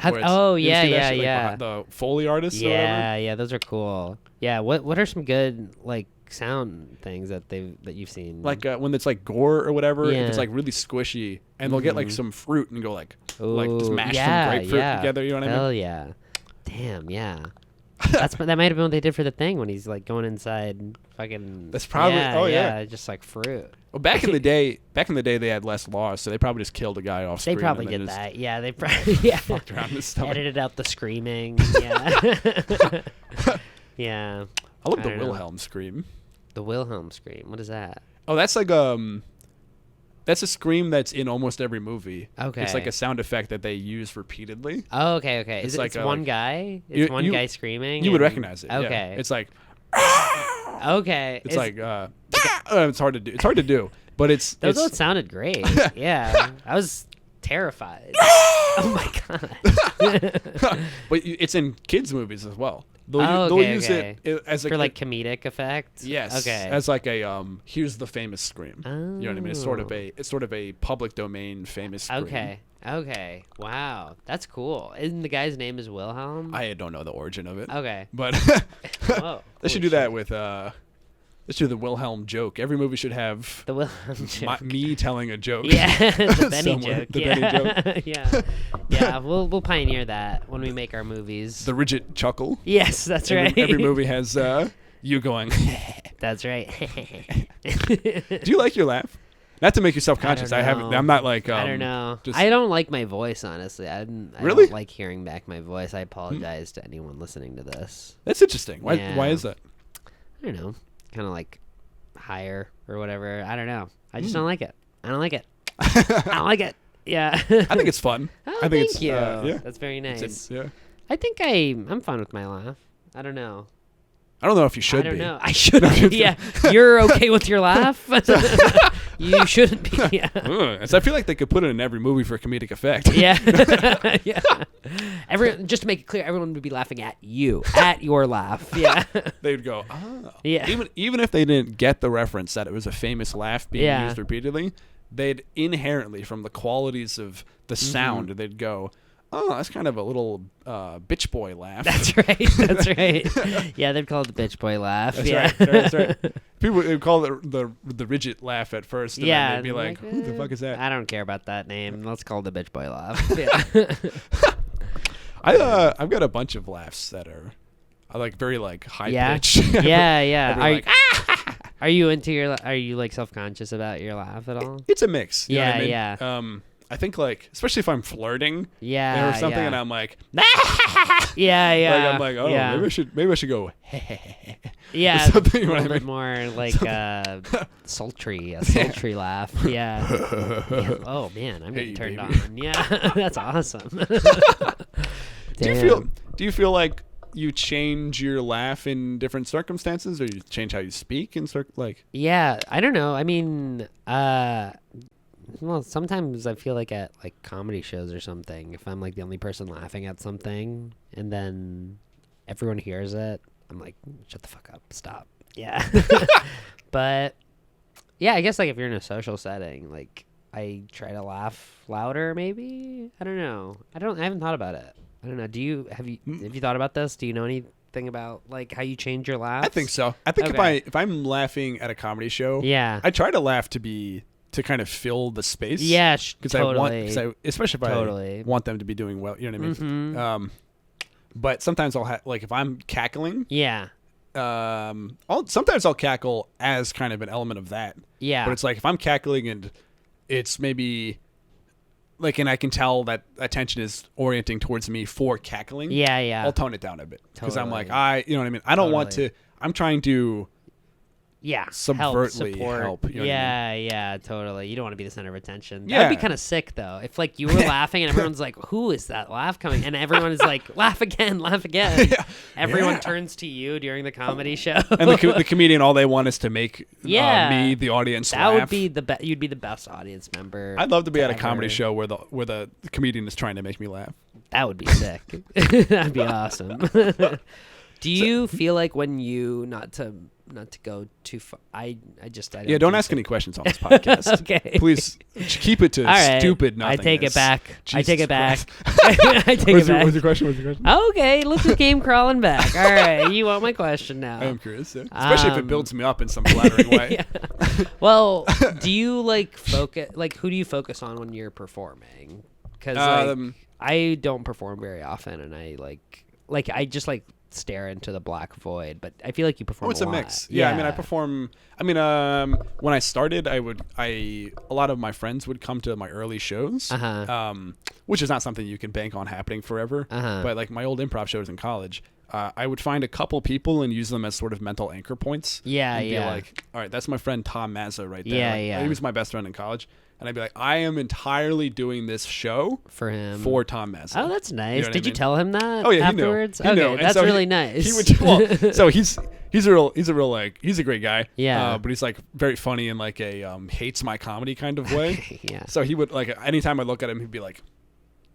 where it's- oh, you ever yeah, see that yeah, shit, like, yeah. behind the Foley artists or whatever? Yeah, those are cool. Yeah, what are some good like sound things that you've seen? Like when it's like gore or whatever, if it's Yeah. like really squishy, and they'll get like some fruit and go like just Ooh, mash yeah, some grapefruit yeah. together. You know what I Hell mean? yeah. Damn, yeah. That might have been what they did for the thing when he's like going inside fucking. That's probably- yeah, oh, yeah. just like fruit. Well, back in the day, they had less laws, so they probably just killed a guy off They screen. probably and then did just that. Yeah, they probably yeah. fucked around with stuff. Edited out the screaming. Yeah. Yeah. I love I the don't know. Wilhelm scream. The Wilhelm scream. What is that? Oh, that's like that's a scream that's in almost every movie. Okay. It's like a sound effect that they use repeatedly. Oh, okay. It's Is like it a, one like- guy? It's one you- guy screaming. You would and- recognize it. Okay. Yeah. It's like Okay. it's like it's hard to do. It's hard to do, but it's Those it's both sounded great. Yeah. I was terrified. Oh my god. but it's in kids movies as well. They'll, Oh, they'll okay, use okay. it as For like comedic effect. yes, Okay. as like a here's the famous scream. You know what I mean? It's sort of Oh. a public domain famous scream. Okay. Okay. Wow. That's cool. And the guy's name is Wilhelm? I don't know the origin of it, Okay. but Whoa. they should Holy do that shit. with let's do the Wilhelm joke. Every movie should have The Wilhelm joke. me telling a joke. Yeah, the Benny Somewhere. joke. The Yeah. Benny joke. Yeah. Yeah, we'll pioneer that when we make our movies. The Ridget chuckle. Yes, that's Every, right. every movie has you going. That's right. Do you like your laugh? Not to make you self-conscious. I haven't. know. I'm not like. I don't know. just- I don't like my voice, honestly. I Really? don't like hearing back my voice. I apologize to anyone listening to this. That's interesting. Why? Yeah. Why is that? I don't know. Kind of like higher or whatever. I don't know. I Hmm. just don't like it. I don't like it. I don't like it. Yeah. I think it's fun. Oh, I think thank it's you. yeah. That's very nice. It's yeah. I think I'm fine with my laugh. I don't know. I don't know if you should I don't be. know. I should. Yeah, you're okay with your laugh. You shouldn't be. Yeah. So I feel like they could put it in every movie for comedic effect. Yeah. Yeah. Just to make it clear, everyone would be laughing at you, at your laugh. Yeah. They'd go, oh. Yeah. Even if they didn't get the reference that it was a famous laugh being Yeah. used repeatedly, they'd inherently, from the qualities of the sound, they'd go, oh, that's kind of a little bitch boy laugh. That's right. That's right. Yeah, they'd call it the bitch boy laugh. That's yeah. right. That's right. People would call it the Ridget laugh at first, and Yeah. then they'd be like, who the fuck is that? I don't care about that name. Let's call it the bitch boy laugh. Yeah. I've got a bunch of laughs that are like very like high Yeah. pitch. Yeah. Yeah. I'd be Are you into your? Are you like self-conscious about your laugh at all? It's a mix. You know what I mean? Yeah. I think like especially if I'm flirting Yeah. or something, yeah. and I'm like, Yeah. Yeah. like I'm like, oh, yeah. maybe I should go. Yeah, something, a you know what I little bit mean? more like sultry, a sultry laugh. Yeah. Yeah. Oh man, I'm getting Hey, turned baby. on. Yeah, that's awesome. Do you feel like you change your laugh in different circumstances, or you change how you speak in like? Yeah, I don't know. I mean, well, sometimes I feel like at like comedy shows or something, if I'm like the only person laughing at something, and then everyone hears it, I'm like, shut the fuck up, stop. Yeah. But yeah, I guess like if you're in a social setting, like I try to laugh louder. Maybe I don't know. I haven't thought about it. I don't know. Have you thought about this? Do you know anything about like how you change your laugh? I think so. I think Okay. if I'm laughing at a comedy show, Yeah. I try to laugh to kind of fill the space. Yeah. Because Totally. especially if Totally. I want them to be doing well. You know what I mean? Mhm. But sometimes I'll like if I'm cackling. Yeah. Sometimes I'll cackle as kind of an element of that. Yeah. But it's like if I'm cackling and it's maybe like, and I can tell that attention is orienting towards me for cackling. Yeah. Yeah. I'll tone it down a bit because I'm like, Totally. you know what I mean? I don't want Totally. to. I'm trying to. Yeah, subvertly support. help, you know what I Yeah, totally. You don't want to be the center of attention. That Yeah. would be kind of sick, though. If like you were laughing and everyone's like, "Who is that laugh coming?" and everyone is like, "Laugh again, laugh again." Yeah. Everyone Yeah. turns to you during the comedy show. And the comedian, all they want is to make Yeah. me, the audience, that laugh. would be the best. You'd be the best audience member. I'd love to be at a ever. comedy show where the comedian is trying to make me laugh. That would be sick. That'd be awesome. Do you feel like when you, not to not to go too far. I don't Yeah, don't ask any questions on this podcast. Okay. Please keep it to stupid nothingness. I take it back. Jesus I take it back. Christ. I take it back. What's your question? Okay, look who came crawling back. All right, you want my question now. I am curious, especially if it builds me up in some flattering way. Yeah. Well, do you focus? Who do you focus on when you're performing? Because I don't perform very often, and I I just stare into the black void. But I feel like you perform. Oh, it's a lot. mix. Yeah, I mean, I perform. I mean, when I started, a lot of my friends would come to my early shows, which is not something you can bank on happening forever. But my old improv shows in college, I would find a couple people and use them as sort of mental anchor points. Yeah, and yeah. Be like, all right, that's my friend Tom Mazza right there. Yeah, yeah. He was my best friend in college. And I'd be like, I am entirely doing this show for him, for Tom Mazza. Oh, that's nice. You know Did you tell him that? Oh yeah, afterwards? He knew. Okay, that's so really nice. He would. So he's a real he's a great guy. Yeah. But he's very funny in a hates my comedy kind of way. Yeah. So he would anytime I look at him, he'd be like.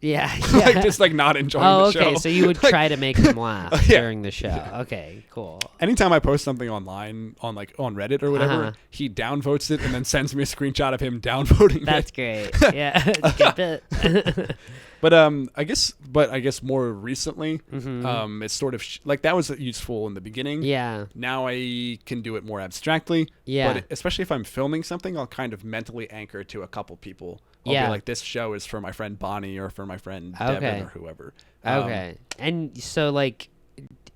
Yeah. Just not enjoying the show. Oh, okay. So you would try to make him laugh during the show. Yeah. Okay, cool. Anytime I post something online on Reddit or whatever, he downvotes it and then sends me a screenshot of him downvoting That's it. great. Yeah, it's a good bit. But I guess more recently, it's sort of that was useful in the beginning. Yeah. Now I can do it more abstractly. Yeah. But especially if I'm filming something, I'll kind of mentally anchor to a couple people. I'll be like, this show is for my friend Bonnie or for my friend Devin or whoever. Okay. And so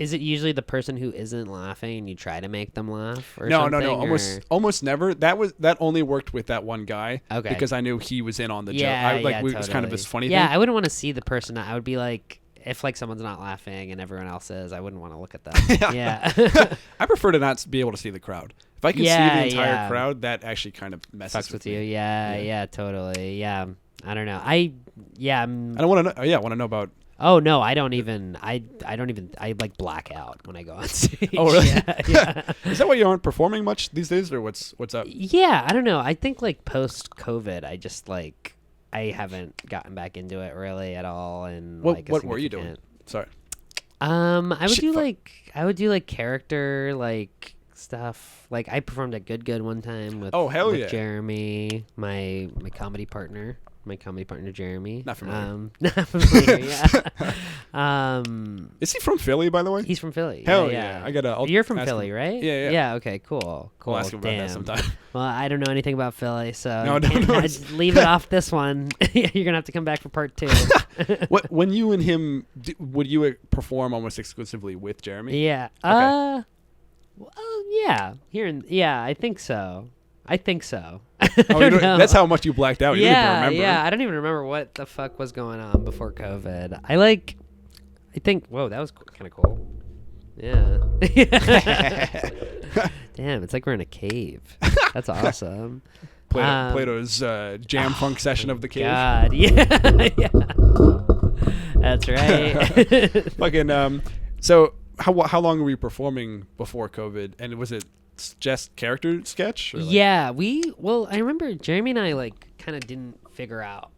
is it usually the person who isn't laughing and you try to make them laugh or something? No. Almost never. That only worked with that one guy. Okay. Because I knew he was in on the joke. Totally. It was kind of this funny thing. Yeah, I wouldn't want to see the person. I would be like, if someone's not laughing and everyone else is, I wouldn't want to look at them. Yeah. I prefer to not be able to see the crowd. If I can see the entire crowd, that actually kind of messes with you. me. Yeah, totally. Yeah. I don't know. I don't want to know. Yeah, I want to know about. Oh no, I don't even. I black out when I go on stage. Oh really? Yeah. Is that why you aren't performing much these days, or what's up? Yeah, I don't know. I think post COVID, I just I haven't gotten back into it really at all. And what were you doing? Sorry. I would do character stuff. I performed at Good one time with Jeremy, my comedy partner. My comedy partner Jeremy. Not familiar. Not familiar. Yeah. Is he from Philly, by the way? He's from Philly. Hell yeah! I gotta. You're from Philly, right? Yeah. Yeah. Okay. Cool. We'll ask him about that sometime. Well, I don't know anything about Philly, so no. Leave it off this one. You're gonna have to come back for part 2. When you and him would you perform almost exclusively with Jeremy? Yeah. Okay. Well, yeah. I think so. That's how much you blacked out. You don't even remember. Yeah. I don't even remember what the fuck was going on before COVID. I think. Whoa, that was kind of cool. Yeah. Damn, it's like we're in a cave. That's awesome. Plato's jam funk session of the cave. God, yeah. That's right. Fucking. So how long were you performing before COVID? And was it just character sketch? Or yeah, I remember Jeremy and I kind of didn't figure out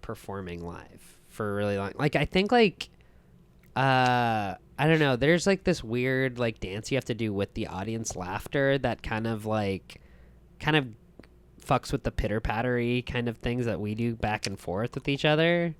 performing live for a really long. I think I don't know. There's this weird dance you have to do with the audience laughter that kind of fucks with the pitter pattery kind of things that we do back and forth with each other.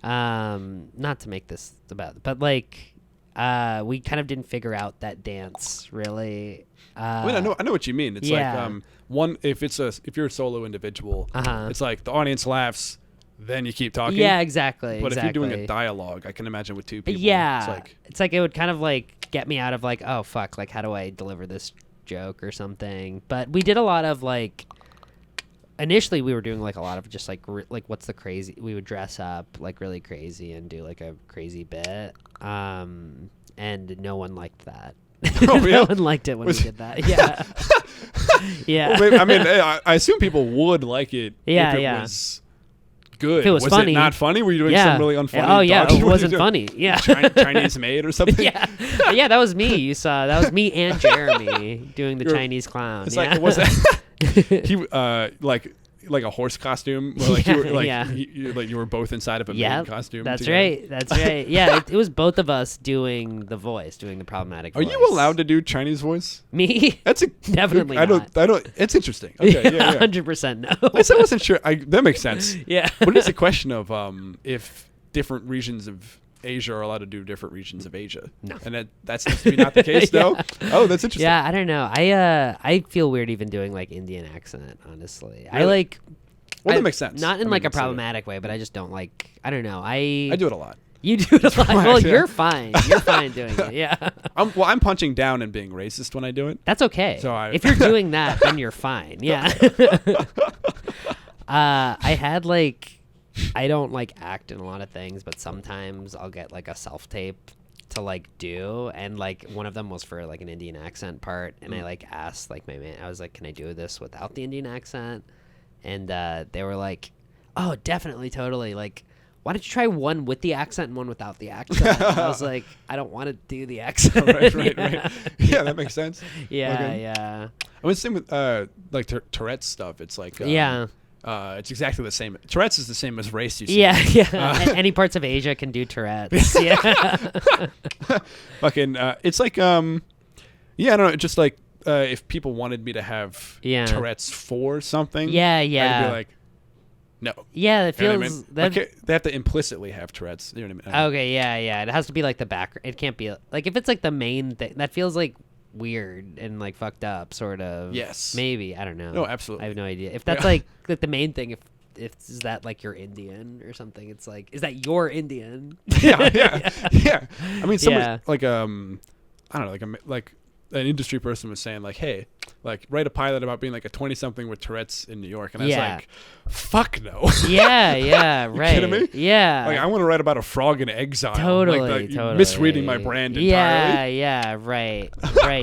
Not to make this about, but we kind of didn't figure out that dance really. I know what you mean. It's if you're a solo individual, it's the audience laughs, then you keep talking. Yeah, exactly. But if you're doing a dialogue, I can imagine with 2 people. Yeah, it's it would kind of get me out of oh fuck, how do I deliver this joke or something. But we did a lot of initially we were doing a lot of just what's the crazy. We would dress up really crazy and do a crazy bit. And no one liked that. Oh, yeah? No one liked it when we did that. Yeah. Yeah. Well, I mean, I assume people would like it if it was good. If it was funny. It not funny? Were you doing some really unfunny? Oh, yeah. Dodgy? It wasn't funny. Yeah. Chinese maid or something? Yeah. Yeah, that was me. You saw. That was me and Jeremy doing the Chinese clown. It's was that... like a horse costume, where like you were like Yeah. you were both inside of a maid costume. That's together. right. That's right. Yeah, it was both of us doing the voice, doing the problematic Are voice. you allowed to do Chinese voice? Me? That's a Definitely I not. don't. It's interesting. Okay, yeah. 100% no. I wasn't sure. That makes sense. Yeah. But it's a question of if different regions of Asia are allowed to do different regions of Asia. No. And that seems to be not the case, though. Oh, that's interesting. Yeah, I don't know. I feel weird even doing like Indian accent, honestly. I Really? like Well, that makes sense. Not in I like mean, a problematic way, but I just don't like I don't know. I do it a lot. You do it a lot. Right, Well, yeah. you're fine. You're fine doing it. Yeah. I'm punching down and being racist when I do it. That's okay. So if you're doing that, then you're fine. Yeah. I had like I don't like act in a lot of things, but sometimes I'll get like a self tape to like do, and like one of them was for like an Indian accent part, and I like asked like my man, I was like, can I do this without the Indian accent? And they were like, oh, definitely, totally. Like, why don't you try one with the accent and one without the accent? And I was like, I don't want to do the accent. Right. Yeah, that makes sense. Yeah, Okay. yeah. I mean, same with like Tourette's stuff. It's like Yeah. It's exactly the same. Tourette's is the same as race. You see. Yeah. Any parts of Asia can do Tourette's. Yeah. Fucking. It's like yeah. I don't know. Just like if people wanted me to have Tourette's for something. Yeah. I'd be like, no. Yeah, it You know feels what I mean? They have to implicitly have Tourette's. You know what I mean? Okay, yeah. It has to be like the back. It can't be like if it's like the main thing. That feels like weird and like fucked up, sort of. Yes. Maybe, I don't know. No, absolutely. I have no idea if that's like the main thing. If is that like you're Indian or something? It's like, is that you're Indian? yeah. I mean, somebody Yeah. like I don't know, like an industry person was saying like, hey, like write a pilot about being like a 20-something with Tourette's in New York, and I was like, fuck no. Yeah, right. Kidding me? Yeah. Like I want to write about a frog in exile. Totally, You're misreading my brand entirely. Yeah, right.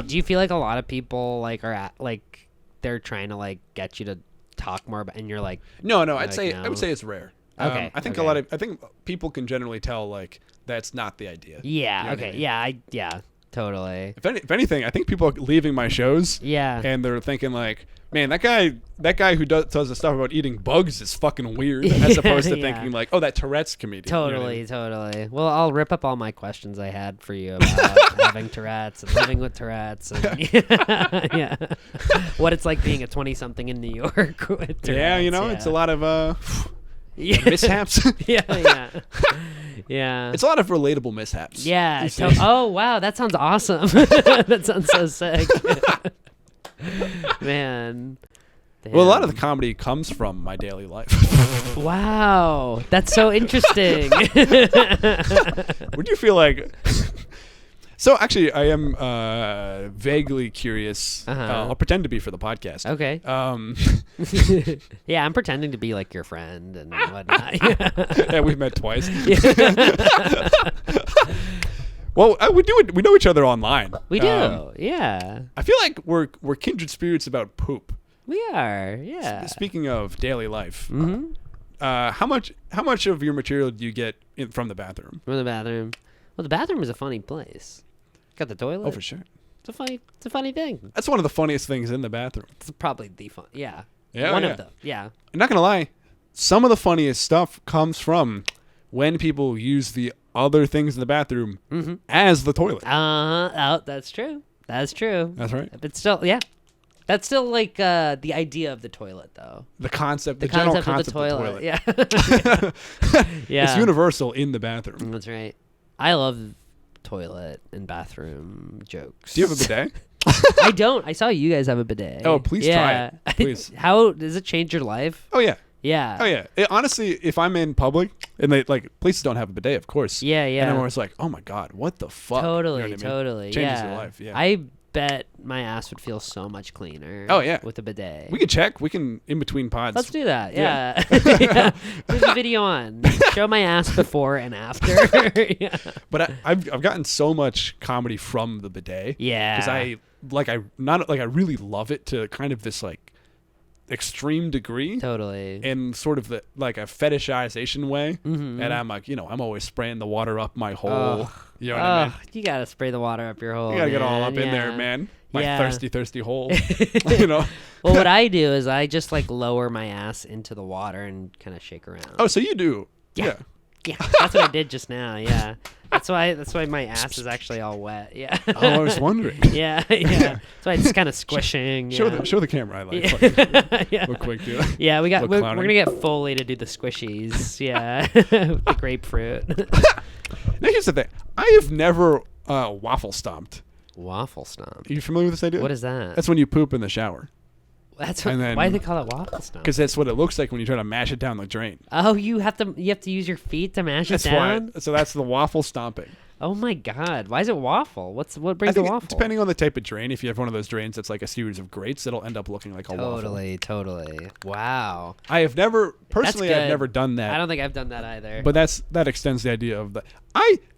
Do you feel like a lot of people like are like they're trying to like get you to talk more about, and you're like, No, I like, would say no. it's rare. Okay, I think okay. I think people can generally tell like that's not the idea. yeah, You know what I okay, mean? yeah, totally. If anything, I think people are leaving my shows. Yeah. And they're thinking like, man, that guy who does the stuff about eating bugs is fucking weird, as opposed to Yeah. thinking like, oh, that Tourette's comedian. You know what I Totally, mean? totally. Well, I'll rip up all my questions I had for you about having Tourette's and living with Tourette's and yeah. What it's like being a 20-something in New York with Tourette's. Yeah, it's a lot of yeah. mishaps. yeah. It's a lot of relatable mishaps. Yeah. You see? Oh, wow. That sounds awesome. That sounds so sick. Man. Well, a lot Damn. of the comedy comes from my daily life. Wow. That's so interesting. Would you feel like... So, actually, I am vaguely curious. Uh-huh. I'll pretend to be for the podcast. Okay. Yeah, I'm pretending to be like your friend and whatnot. Yeah, we've met twice. Well, we know each other online. We do. Yeah. I feel like we're kindred spirits about poop. We are. Yeah. Speaking of daily life, Mm-hmm. how much of your material do you get from the bathroom? From the bathroom. Well, the bathroom is a funny place. Got the toilet. Oh, for sure. It's a funny thing. That's one of the funniest things in the bathroom. It's probably the fun. Yeah. Yeah, One yeah. of them. Yeah. I'm not gonna lie. Some of the funniest stuff comes from when people use the other things in the bathroom as the toilet. Oh, that's true. That's true. That's right. But still, yeah. That's still like the idea of the toilet, though. The concept, the concept general of the toilet. Yeah. Yeah. It's universal in the bathroom. That's right. I love toilet and bathroom jokes. Do you have a bidet? I don't. I saw you guys have a bidet. Oh, please try it. Please. How does it change your life? Oh yeah. Yeah. Oh yeah. Honestly, if I'm in public and they like places don't have a bidet, of course. Yeah, yeah. And everyone's like, "Oh my god, what the fuck?" Totally, You know what I mean? totally. Changes Yeah. your life. Yeah. I bet my ass would feel so much cleaner. Oh, yeah. With a bidet. We can check. We can in between pods. Let's do that. Yeah. Yeah. Yeah. Put the video on. Show my ass before and after. Yeah. But I've gotten so much comedy from the bidet. Yeah. Because I really love it to kind of this like extreme degree. Totally. In sort of a fetishization way. And I'm like, I'm always spraying the water up my hole. You know what I mean? You gotta spray the water up your hole. You gotta get all up in there, man. My thirsty hole. Well, what I do is I just lower my ass into the water and kind of shake around. Oh, so you do? Yeah. Yeah, that's what I did just now. Yeah, that's why my ass is actually all wet. Yeah. Oh, I was wondering. Yeah. So I just kind of squishing. Show the camera. Real quick, dude. Yeah, we're gonna get Foley to do the squishies. Yeah, the grapefruit. Now here's the thing. I have never waffle stomped. Waffle stomp. Are you familiar with this idea? What is that? That's when you poop in the shower. Why do they call it waffle stomp? Because that's what it looks like when you try to mash it down the drain. Oh, you have to use your feet to mash it down? So that's the waffle stomping. Oh my God! Why is it waffle? What brings the waffle? Depending on the type of drain, if you have one of those drains that's like a series of grates, it'll end up looking like a waffle. Totally. Wow. I have never personally. I've never done that. I don't think I've done that either. But that extends the idea of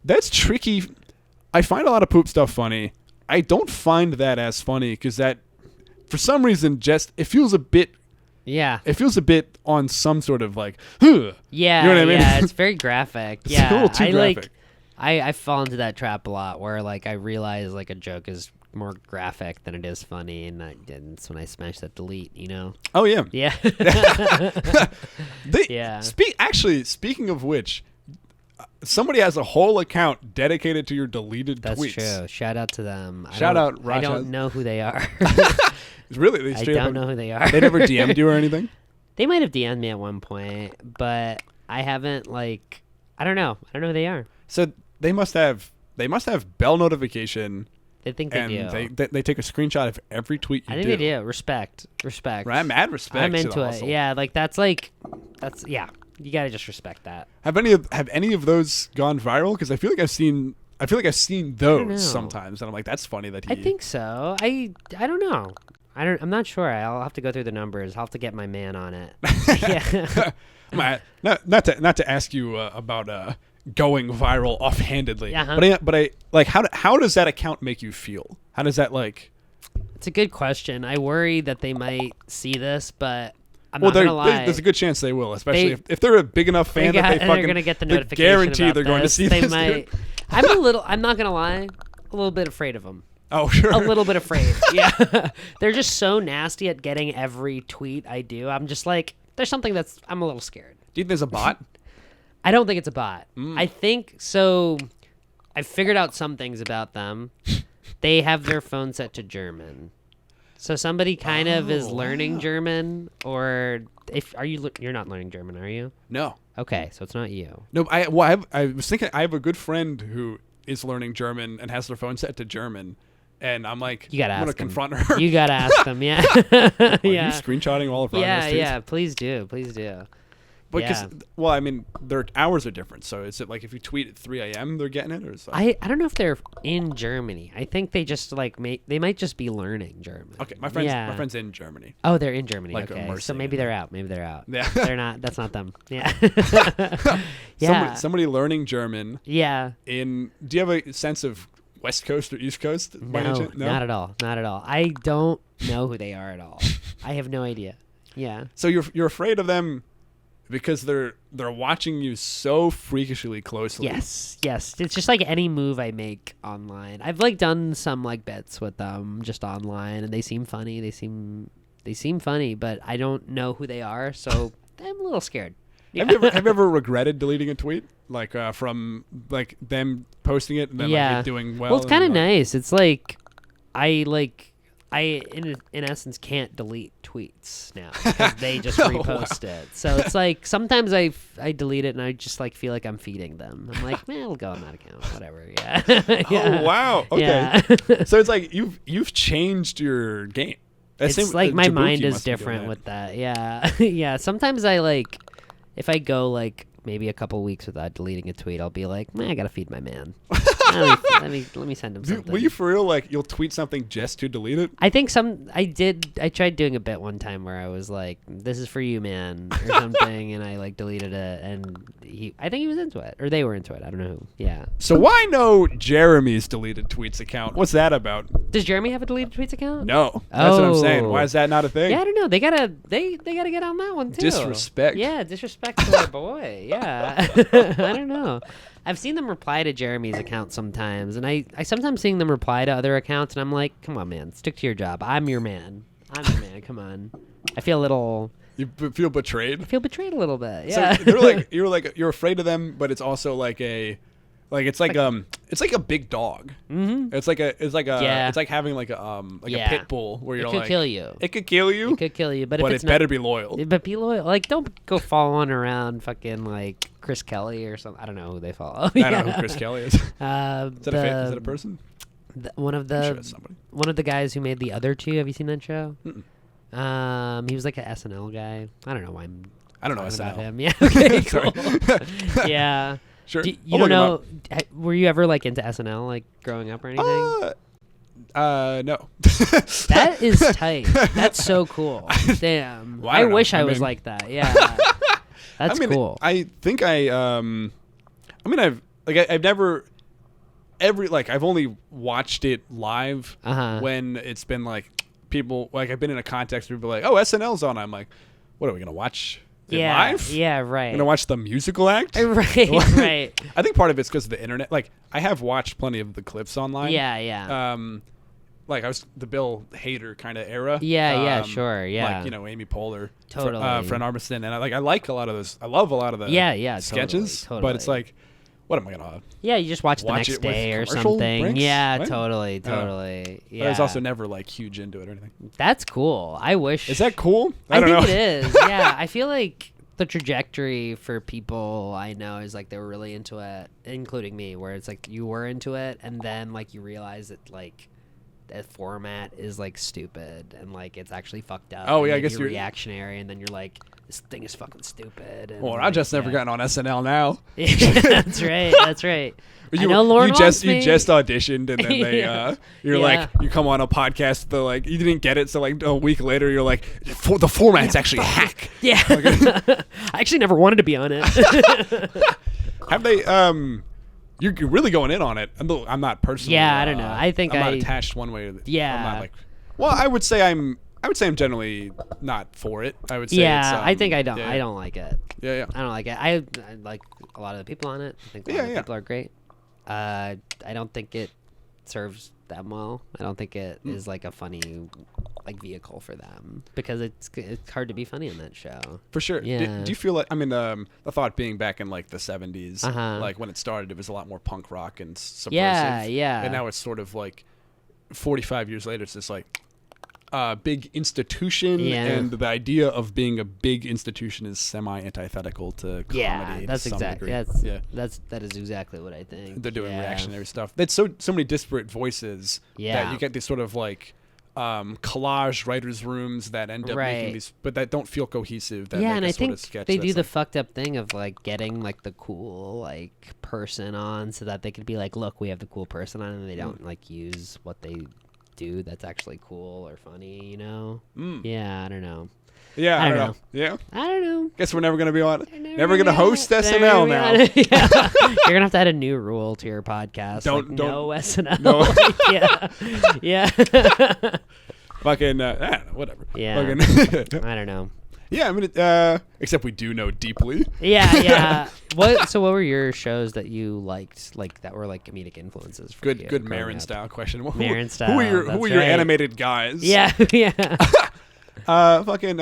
that's tricky. I find a lot of poop stuff funny. I don't find that as funny because that, for some reason, it feels a bit. Yeah. It feels a bit on some sort of Yeah. You know what I mean? Yeah, it's very graphic. It's a little too graphic. I fall into that trap a lot where I realize a joke is more graphic than it is funny, and that's when I smash that delete. Oh yeah. Yeah. Yeah. Speaking of which, somebody has a whole account dedicated to your deleted tweets. That's true. Shout out to them. Shout out, Rajat. I don't know who they are. Really? I don't know who they are. They never DM'd you or anything? They might have DM'd me at one point, but I haven't I don't know. I don't know who they are. So they must have bell notification. They think they do. They take a screenshot of every tweet you do. I think they do. Respect. Right? Mad respect. I'm into it. Yeah, that's yeah. You gotta just respect that. Have any of those gone viral? Because I feel like I've seen those sometimes, and I'm like, that's funny that he. I think so. I don't know. I'm not sure. I'll have to go through the numbers. I'll have to get my man on it. Yeah. not to ask you about going viral offhandedly, but how does that account make you feel? How does that It's a good question. I worry that they might see this, but I'm not gonna lie. There's a good chance they will, especially if they're a big enough fan that they're gonna get the notification. Guarantee they're going to see this. Might. I'm not gonna lie. A little bit afraid of them. Oh, sure. A little bit afraid. Yeah. They're just so nasty at getting every tweet I do. I'm just there's something I'm a little scared. Do you think there's a bot? I don't think it's a bot. I think so. I figured out some things about them. They have their phone set to German. So somebody kind of is learning German, or you're not learning German, are you? No. Okay, so it's not you. No, I was thinking I have a good friend who is learning German and has their phone set to German, and I'm like, I'm gonna confront her. You gotta ask them, yeah. Are you screenshotting all of our Yeah, please do. Because well, I mean, their hours are different. So is it if you tweet at 3 a.m. they're getting it, or is I don't know if they're in Germany. I think they just they might just be learning German. Okay, my friend's in Germany. Oh, they're in Germany. Okay, so maybe they're out. Yeah, they're not. That's not them. Yeah. Yeah. Somebody learning German. Yeah. Do you have a sense of West Coast or East Coast? No, not at all. Not at all. I don't know who they are at all. I have no idea. Yeah. So you're afraid of them. Because they're watching you so freakishly closely. Yes. It's just any move I make online. I've done some bets with them just online, and they seem funny. They seem funny, but I don't know who they are, so I'm a little scared. Yeah. Have you ever regretted deleting a tweet from them posting it and then it doing well? Well, it's kind of nice. It's I in essence can't delete tweets now because they just repost it. So it's sometimes I delete it and I just feel like I'm feeding them. I'm like, man, it'll go on that account, whatever. Yeah. Yeah. Oh wow. Okay. Yeah. So it's you've changed your game. It's my mind is different with that. Yeah. Yeah. Sometimes I if I go maybe a couple weeks without deleting a tweet, I'll be like, man, I gotta feed my man. let me send him something. Will you for real, like, you'll tweet something just to delete it? I think I tried doing a bit one time where I was like, this is for you, man, or something, and I like deleted it, and I think he was into it, or they were into it. I don't know who. Yeah. So why no Jeremy's deleted tweets account? What's that about? Does Jeremy have a deleted tweets account? No. That's what I'm saying. Why is that not a thing? Yeah, I don't know. They gotta get on that one too. Disrespect. Yeah, disrespect to our boy. Yeah. I don't know. I've seen them reply to Jeremy's account sometimes, and I sometimes seeing them reply to other accounts, and I'm like, come on, man, stick to your job. I'm your man. Come on. I feel a little. You feel betrayed? I feel betrayed a little bit. Yeah. So you're afraid of them, but it's also like it's like a big dog. Mm-hmm. It's like having like a pit bull where you're like, it could kill you. It could kill you. It could kill you, but if it's it better be loyal. But be loyal. Like, don't go following around fucking like Chris Kelly or something. I don't know who they follow. I don't know who Chris Kelly is. Is that a person? One of the guys who made the other two. Have you seen that show? He was like an SNL guy. I don't know why I don't know SNL. About him. Yeah. Okay. Cool. Yeah. Sure. You don't know? Were you ever like into SNL like growing up or anything? No. That is tight. That's so cool. Damn. Well, I wish I was like that. Yeah. That's cool. I think I've never I've only watched it live when it's been like people like I've been in a context where people are like, oh, SNL's on. I'm like, what are we gonna watch? Live? Yeah, right. I'm gonna watch the musical act? Right. I think part of it's because of the internet. Like, I have watched plenty of the clips online. Yeah. Like, I was the Bill Hader kind of era. Yeah, sure, yeah. Like, Amy Poehler. Totally. Fred Armisen. And I like a lot of those. I love a lot of the sketches. Totally. But it's like, what am I gonna Yeah, you just watch the next day or something. Breaks, yeah, right? totally. Yeah. But I was also never like huge into it or anything. That's cool. I wish. Is that cool? I don't know. It is. Yeah, I feel like the trajectory for people I know is like they were really into it, including me, where it's like you were into it and then like you realize that like the format is like stupid and like it's actually fucked up. Oh yeah, I guess you're reactionary, and then you're like, this thing is fucking stupid. And well, Rajat's never gotten on SNL now. That's right. You, I know Lauren you just auditioned and then they you're like you come on a podcast you didn't get it, so like a week later you're like the format's actually hack. Yeah. I actually never wanted to be on it. Have they you're really going in on it. I'm not personally. Yeah, I don't know. I think I'm not attached one way or the other. Yeah. I'm not like. Well, I would say I'm generally not for it. I would say. Yeah, I think I don't. Yeah. I don't like it. Yeah. I don't like it. I like a lot of the people on it. I think a lot of the people are great. I don't think it serves them well. I don't think it is like a funny like vehicle for them because it's hard to be funny on that show. For sure. Yeah. Do you feel like the thought being back in like the 70s, like when it started, it was a lot more punk rock and subversive. Yeah. And now it's sort of like 45 years later, it's just like big institution, and the idea of being a big institution is semi-antithetical to comedy. Yeah, that's exactly. That is exactly what I think. They're doing reactionary stuff. That's so many disparate voices that you get these sort of like collage writers' rooms that end up making these, but that don't feel cohesive. That and I think sketch they do the fucked up thing of like getting like the cool like person on so that they could be like, look, we have the cool person on, and they don't like use what they do that's actually cool or funny, Yeah, I don't know. Yeah, I don't know. Yeah, I don't know. Guess we're never gonna be on. Never gonna host SNL now. You're gonna have to add a new rule to your podcast. Don't no SNL. No. Yeah. Fucking I don't know. Whatever. Yeah. I don't know. Yeah, I mean, except we do know deeply. Yeah. What were your shows that you liked, like that were like comedic influences? For you good Marin style question. Marin style. Who were your animated guys? Yeah. Fucking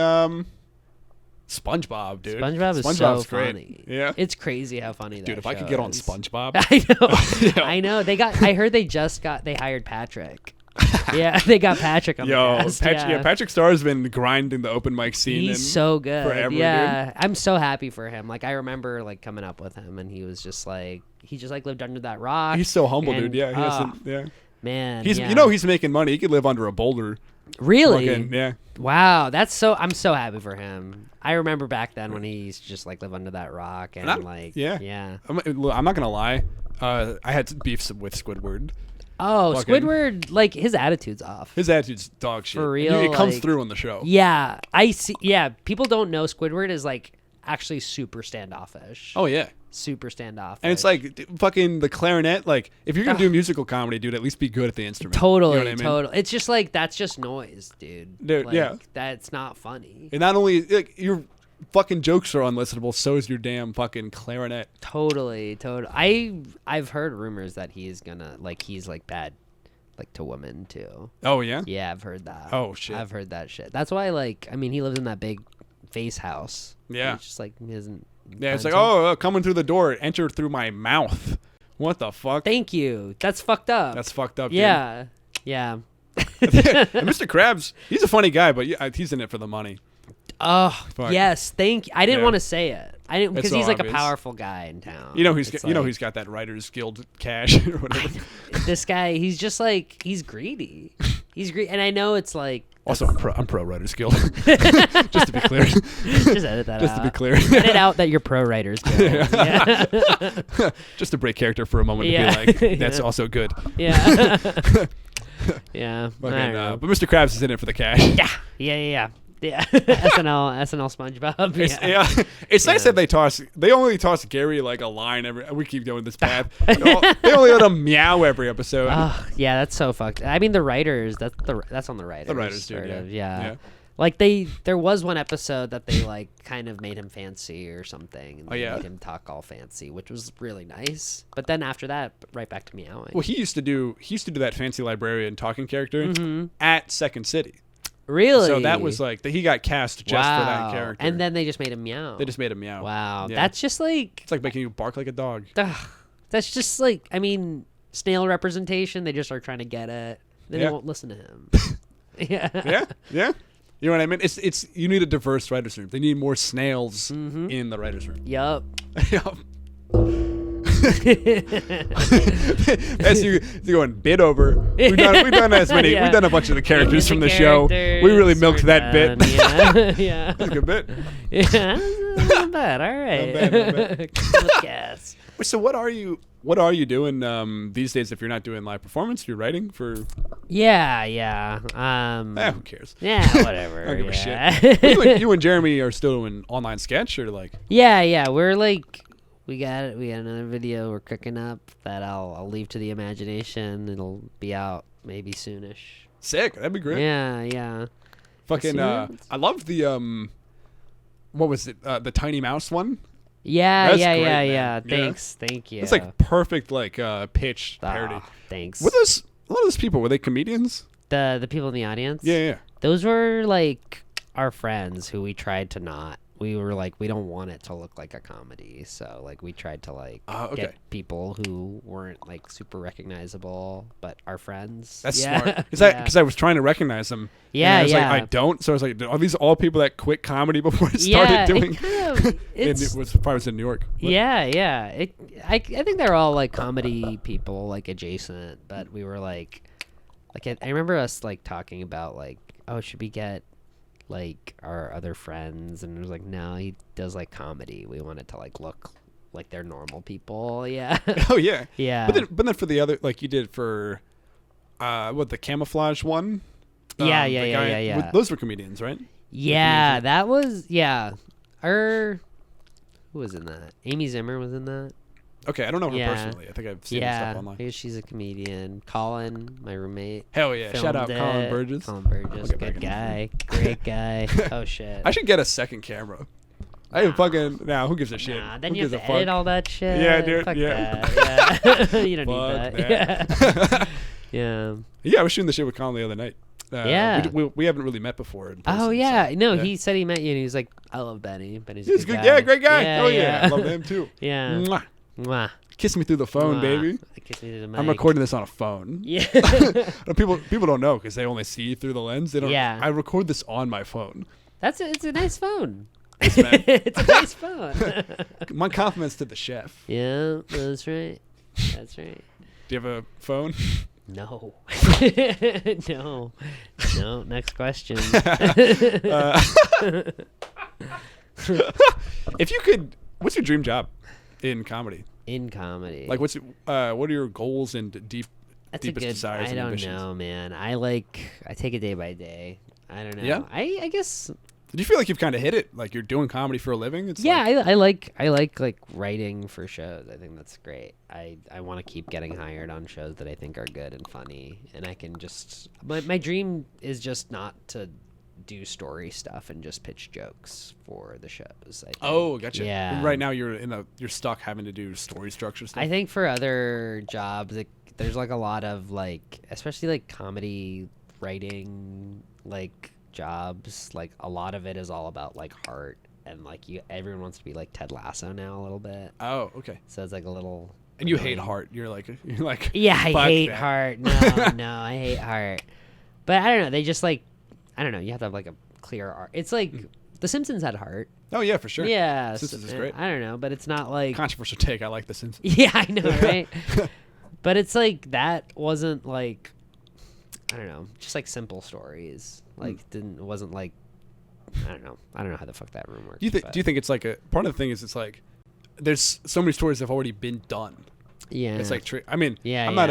SpongeBob, dude. SpongeBob's so great. Funny. Yeah. It's crazy how funny that dude, if show I could get on is. SpongeBob. I know. I heard they hired Patrick. Yeah, they got Patrick on the cast. Patrick Starr's been grinding the open mic scene. He's so good. Forever, dude. I'm so happy for him. Like I remember like coming up with him, and he was just like lived under that rock. He's so humble, dude. Yeah, man. He's making money. He could live under a boulder. Really? Yeah. Wow, I'm so happy for him. I remember back then when he used to just like live under that rock and I'm not gonna lie. I had beefs with Squidward. Oh, Fucking- Squidward, like his attitude's off. His attitude's dog shit. For real, It comes like- through on the show. Yeah, I see. Yeah, people don't know Squidward is like actually super standoffish. Oh yeah. Super standoffish. And it's like fucking the clarinet. Like, if you're gonna do musical comedy, dude, at least be good at the instrument. totally, You know what I mean? totally. It's just like that's just noise, dude. Dude, Like, yeah. That's not funny. And not only like, your fucking jokes are unlistenable, so is your damn fucking clarinet. Totally. I've heard rumors that he's like bad, like to women too. Oh yeah. Yeah, I've heard that. Oh, shit. I've heard that shit. That's why, like, I mean, he lives in that big face house. Yeah. It's just like he isn't. Yeah, it's like, oh, coming through the door, enter through my mouth. What the fuck? Thank you. That's fucked up. That's fucked up. Dude. Yeah. Yeah. And Mr. Krabs, he's a funny guy, but yeah, he's in it for the money. Oh, Fuck. yes. Thank you. I didn't Yeah. want to say it. I didn't because so he's like obvious. a powerful guy in town. You know he's It's he's got that Writers Guild cash or whatever. this guy. He's just like he's greedy. He's greedy, and I know it's like Also, I'm pro Writers Guild. Just to be clear. just edit that Just out. to be clear. Edit out that you're pro writers. Yeah. Just to break character for a moment Yeah. to be like, that's Yeah. also good. Yeah. Yeah. Fucking, I don't know. but Mr. Krabs is in it for the cash. Yeah. SNL SpongeBob. It's, Yeah. it's nice Yeah. that they only toss Gary like a line every. We keep going this path. They only let him meow every episode. Oh, yeah, that's so fucked. I mean, the writers. That's on the writers. The writers, dude, sort yeah. of, yeah. Yeah. Like there was one episode that they like kind of made him fancy or something, and they yeah? made him talk all fancy, which was really nice. But then after that, right back to meowing. Well, he used to do that fancy librarian talking character at Second City. Really? So that was like he got cast just for that character. And then they just made him meow. they just made him meow. Wow, Yeah. that's just like It's like making you bark like a dog. that's just like, I mean, snail representation. They just are trying to get it. Then Yeah. they won't listen to him. Yeah. Yeah. You know what I mean? It's you need a diverse writers' room. They need more snails in the writers' room. Yup. Yup. As you going bit over. We've done as many. Yeah. We've done a bunch of the characters The from the show. We really characters, milked we're that done. bit. Yeah. Yeah. That's a good bit. Yeah, not bad. All right. Not bad. Yes. So what are you doing these days if you're not doing live performance? You're writing for Yeah. who cares? Yeah, whatever. I don't give a yeah. shit. You and Jeremy are still doing online sketch or like Yeah. We're like, we got another video we're cooking up that I'll leave to the imagination. It'll be out maybe soonish. sick. That'd be great. Yeah. Fucking See? I love the what was it? The Tiny Mouse one? Yeah. That's Yeah. great, Yeah. man. Yeah. Yeah. Thanks. Thank you. It's like perfect pitch Ah, parody. thanks. Were those a lot of those people, were they comedians? The people in the audience? Yeah. Those were like our friends who we tried to not. We were like, we don't want it to look like a comedy, so like we tried to like Okay. get people who weren't like super recognizable, but our friends. That's yeah. smart. Yeah. Because I was trying to recognize them. Yeah, and I was yeah. like, I don't. So I was like, are these all people that quit comedy before it started Yeah, doing? it kind of, And it's, it was probably was in New York. But- yeah. I think they're all like comedy people, like adjacent, but we were like I remember us like talking about like, oh, should we get like our other friends, and it was like, no, he does like comedy. We wanted to like look like they're normal people. Yeah. Oh yeah. Yeah. But then for the other, like you did for, the camouflage one. Yeah, the yeah, guy- yeah, yeah. Those were comedians, right? Yeah, that was who was in that? Amy Zimmer was in that. Okay, I don't know her Yeah. personally. I think I've seen her Yeah, stuff online. maybe she's a comedian. Colin, my roommate. Hell yeah! Shout out filmed Colin it. Burgess. Colin Burgess, get back good in guy, great guy. Oh shit. I should get a second camera. I ain't fucking who gives a shit? Then Who you have gives to a edit fuck? all that shit. Yeah, dude, Fuck yeah. that. Yeah. You don't Fuck need that. that. Yeah. Yeah, I was shooting the shit with Colin the other night. Yeah. we haven't really met before. In Oh person, yeah, so, no, yeah. he said he met you, and he was like, "I love Benny. Benny's a He's good good. guy. Yeah, great guy. Yeah, Oh yeah, I love him too. Yeah. Mwah. Mwah. Kiss me through the phone, Mwah. baby. Kiss me to the mic. I'm recording this on a phone. Yeah. People don't know because they only see through the lens. They don't. Yeah. I record this on my phone. It's a nice phone. Thanks, man. It's a nice phone. My compliments to the chef. Yeah, that's right. That's right. Do you have a phone? No. No. No. Next question. If you could, what's your dream job in comedy? In comedy. Like, what are your goals and deepest desires I and don't ambitions? know, man. I take it day by day. I don't know. Yeah? I guess. Do you feel like you've kind of hit it? Like you're doing comedy for a living? It's Yeah, like, I like writing for shows. I think that's great. I want to keep getting hired on shows that I think are good and funny, and I can just my dream is just not to do story stuff and just pitch jokes for the shows. I think. oh, gotcha. Yeah. Right now you're stuck having to do story structure stuff. I think for other jobs, there's like a lot of like, especially like comedy writing like jobs. Like a lot of it is all about like heart, and like everyone wants to be like Ted Lasso now a little bit. Oh, okay. So it's like a little. And you hate heart. You're like Yeah, I fuck hate that. heart. No, I hate heart. But I don't know. They just like, I don't know. You have to have like a clear art. It's like The Simpsons had heart. Oh yeah, for sure. Yeah, Simpsons is great. I don't know, but it's not like Controversial take. I like The Simpsons. Yeah, I know, right? But it's like that wasn't like, I don't know, just like simple stories. Like it wasn't like, I don't know how the fuck that room works. Do you think it's like a part of the thing is it's like there's so many stories that have already been done. Yeah, It's like I mean, Yeah, I'm yeah.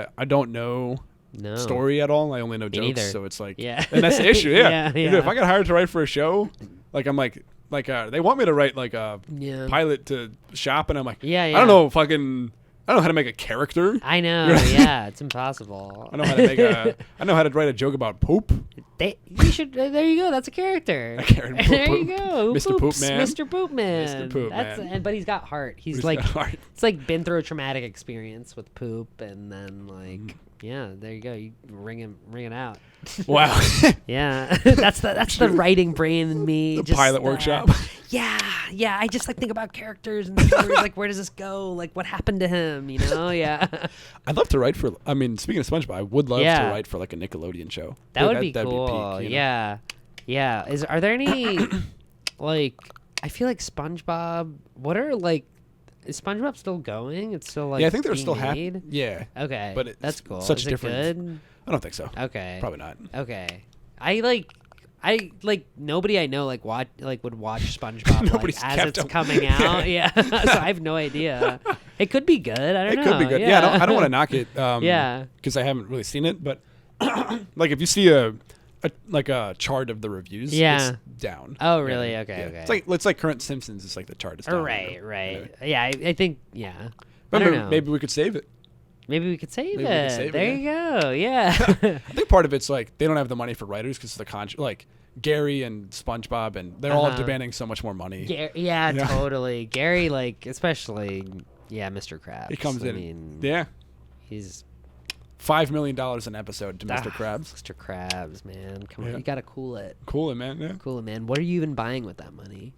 not I don't know no story at all. I only know Me jokes, neither. so it's like Yeah. and that's the issue. Yeah, Yeah, Dude, if I got hired to write for a show, like I'm like they want me to write like a Yeah. pilot to Shop, and I'm like, Yeah, I don't know, I don't know how to make a character. I know. Yeah, it's impossible. I know how to make I know how to write a joke about poop. You should. There you go. That's a character. There you go. Mr. Poop Poops, Man. Mr. Poop Man. Mr. Poop Man. But he's got heart. He's He's like, got heart. it's like been through a traumatic experience with poop, and then like, yeah, there you go. You ring it out. Wow. Yeah, that's the writing brain in me. The pilot workshop. Yeah. I just like think about characters and stories. Like, where does this go? Like, what happened to him? You know? Yeah. I'd love to write for. I mean, speaking of SpongeBob, I would love to Yeah. write for like a Nickelodeon show. That would be that'd cool. peak, you know? Yeah. Are there any like? I feel like SpongeBob. What are like? Is SpongeBob still going? It's still like. Yeah, I think they're being still made? Yeah. Okay, But it's that's cool. such Is different- It good? I don't think so. Okay. Probably not. Okay. I like nobody I know like would watch SpongeBob Nobody's as kept it's them. coming out. Yeah. So I have no idea. It could be good. I don't It know. could be good. Yeah, I don't want to knock it. Yeah. Because I haven't really seen it, but like if you see a chart of the reviews, Yeah. it's down. Oh, really? Yeah, Okay, yeah. okay. It's like current Simpsons. It's like the chart is down. Right. Anyway. Yeah. I think. Yeah. But I don't know. maybe we could save it. Maybe we could save Maybe we could it. save it, There you go. Yeah. I think part of it's like they don't have the money for writers because the like Gary and SpongeBob and they're all demanding so much more money. Yeah, Yeah. totally. Gary, like, especially, Mr. Krabs. He comes I in. mean, Yeah. he's $5 million an episode to Mr. Krabs. Mr. Krabs, man. Come on, Yeah. you gotta cool it. Cool, man. Yeah. Cool it, man. What are you even buying with that money?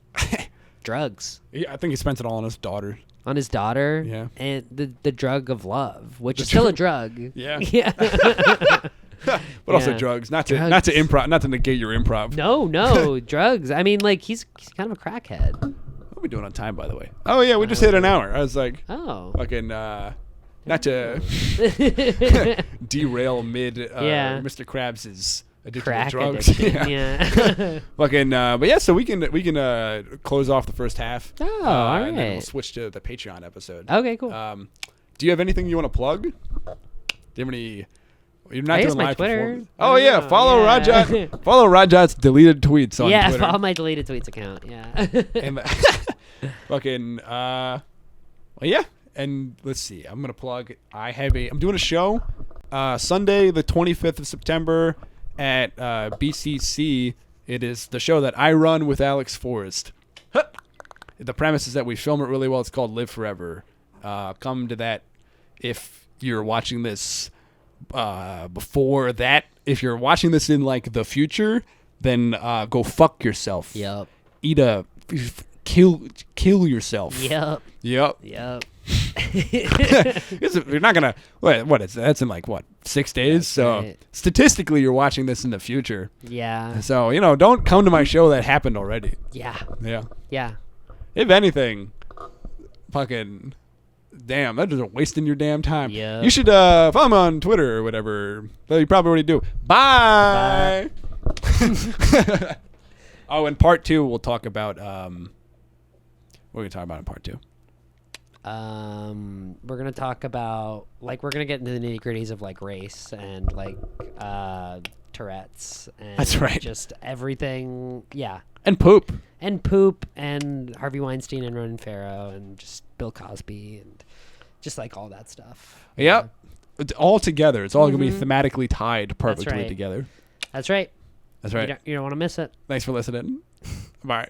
Drugs. Yeah, I think he spent it all on his daughter. On his daughter? Yeah. And the drug of love, which The is still a drug- drug. Yeah. Yeah. But also Yeah. drugs. Not to Drugs. improv, not to negate your improv. No, drugs. I mean, like, he's kind of a crackhead. What are we doing on time, by the way? Oh yeah, we just hit an hour. I was like, Oh. fucking, not to derail mid. Yeah. Mr. Krabs' addicted Crack to drugs. addiction. Yeah. Fucking, but yeah, so we can close off the first half. Oh, all And then we'll right. switch to the Patreon episode. Okay, cool. Do you have anything you want to plug? Do you have any? You're not I guess doing my live Twitter. performance. I Oh don't yeah, know. follow Yeah. Rajat. Follow Rajat's deleted tweets on Yeah, Twitter. follow my deleted tweets account. Yeah. And fucking well, yeah. And let's see. I'm gonna plug. I'm doing a show Sunday the 25th of September at BCC. It is the show that I run with Alex Forrest. The premise is that we film it really well. It's called Live Forever. Come to that if you're watching this before that. If you're watching this in like the future, then go fuck yourself. Yep. Eat a kill yourself. Yep. Yep. Yep. You're not gonna what is that's in like what 6 days. So right. statistically, you're watching this in the future. Yeah. So don't come to my show that happened already. Yeah. Yeah. Yeah. If anything, fucking damn, that is wasting your damn time. Yeah. You should follow me on Twitter or whatever. Though you probably already do. Bye. Oh, in part 2, we'll talk about what are we gonna talk about in part 2? We're gonna talk about like we're gonna get into the nitty gritties of like race and like Tourette's and That's right. just everything. Yeah. And poop. And poop and Harvey Weinstein and Ronan Farrow and just Bill Cosby and just like all that stuff. Yep. It's all together. It's all going to be thematically tied perfectly together. That's right. That's right. You don't want to miss it. Thanks for listening. Bye.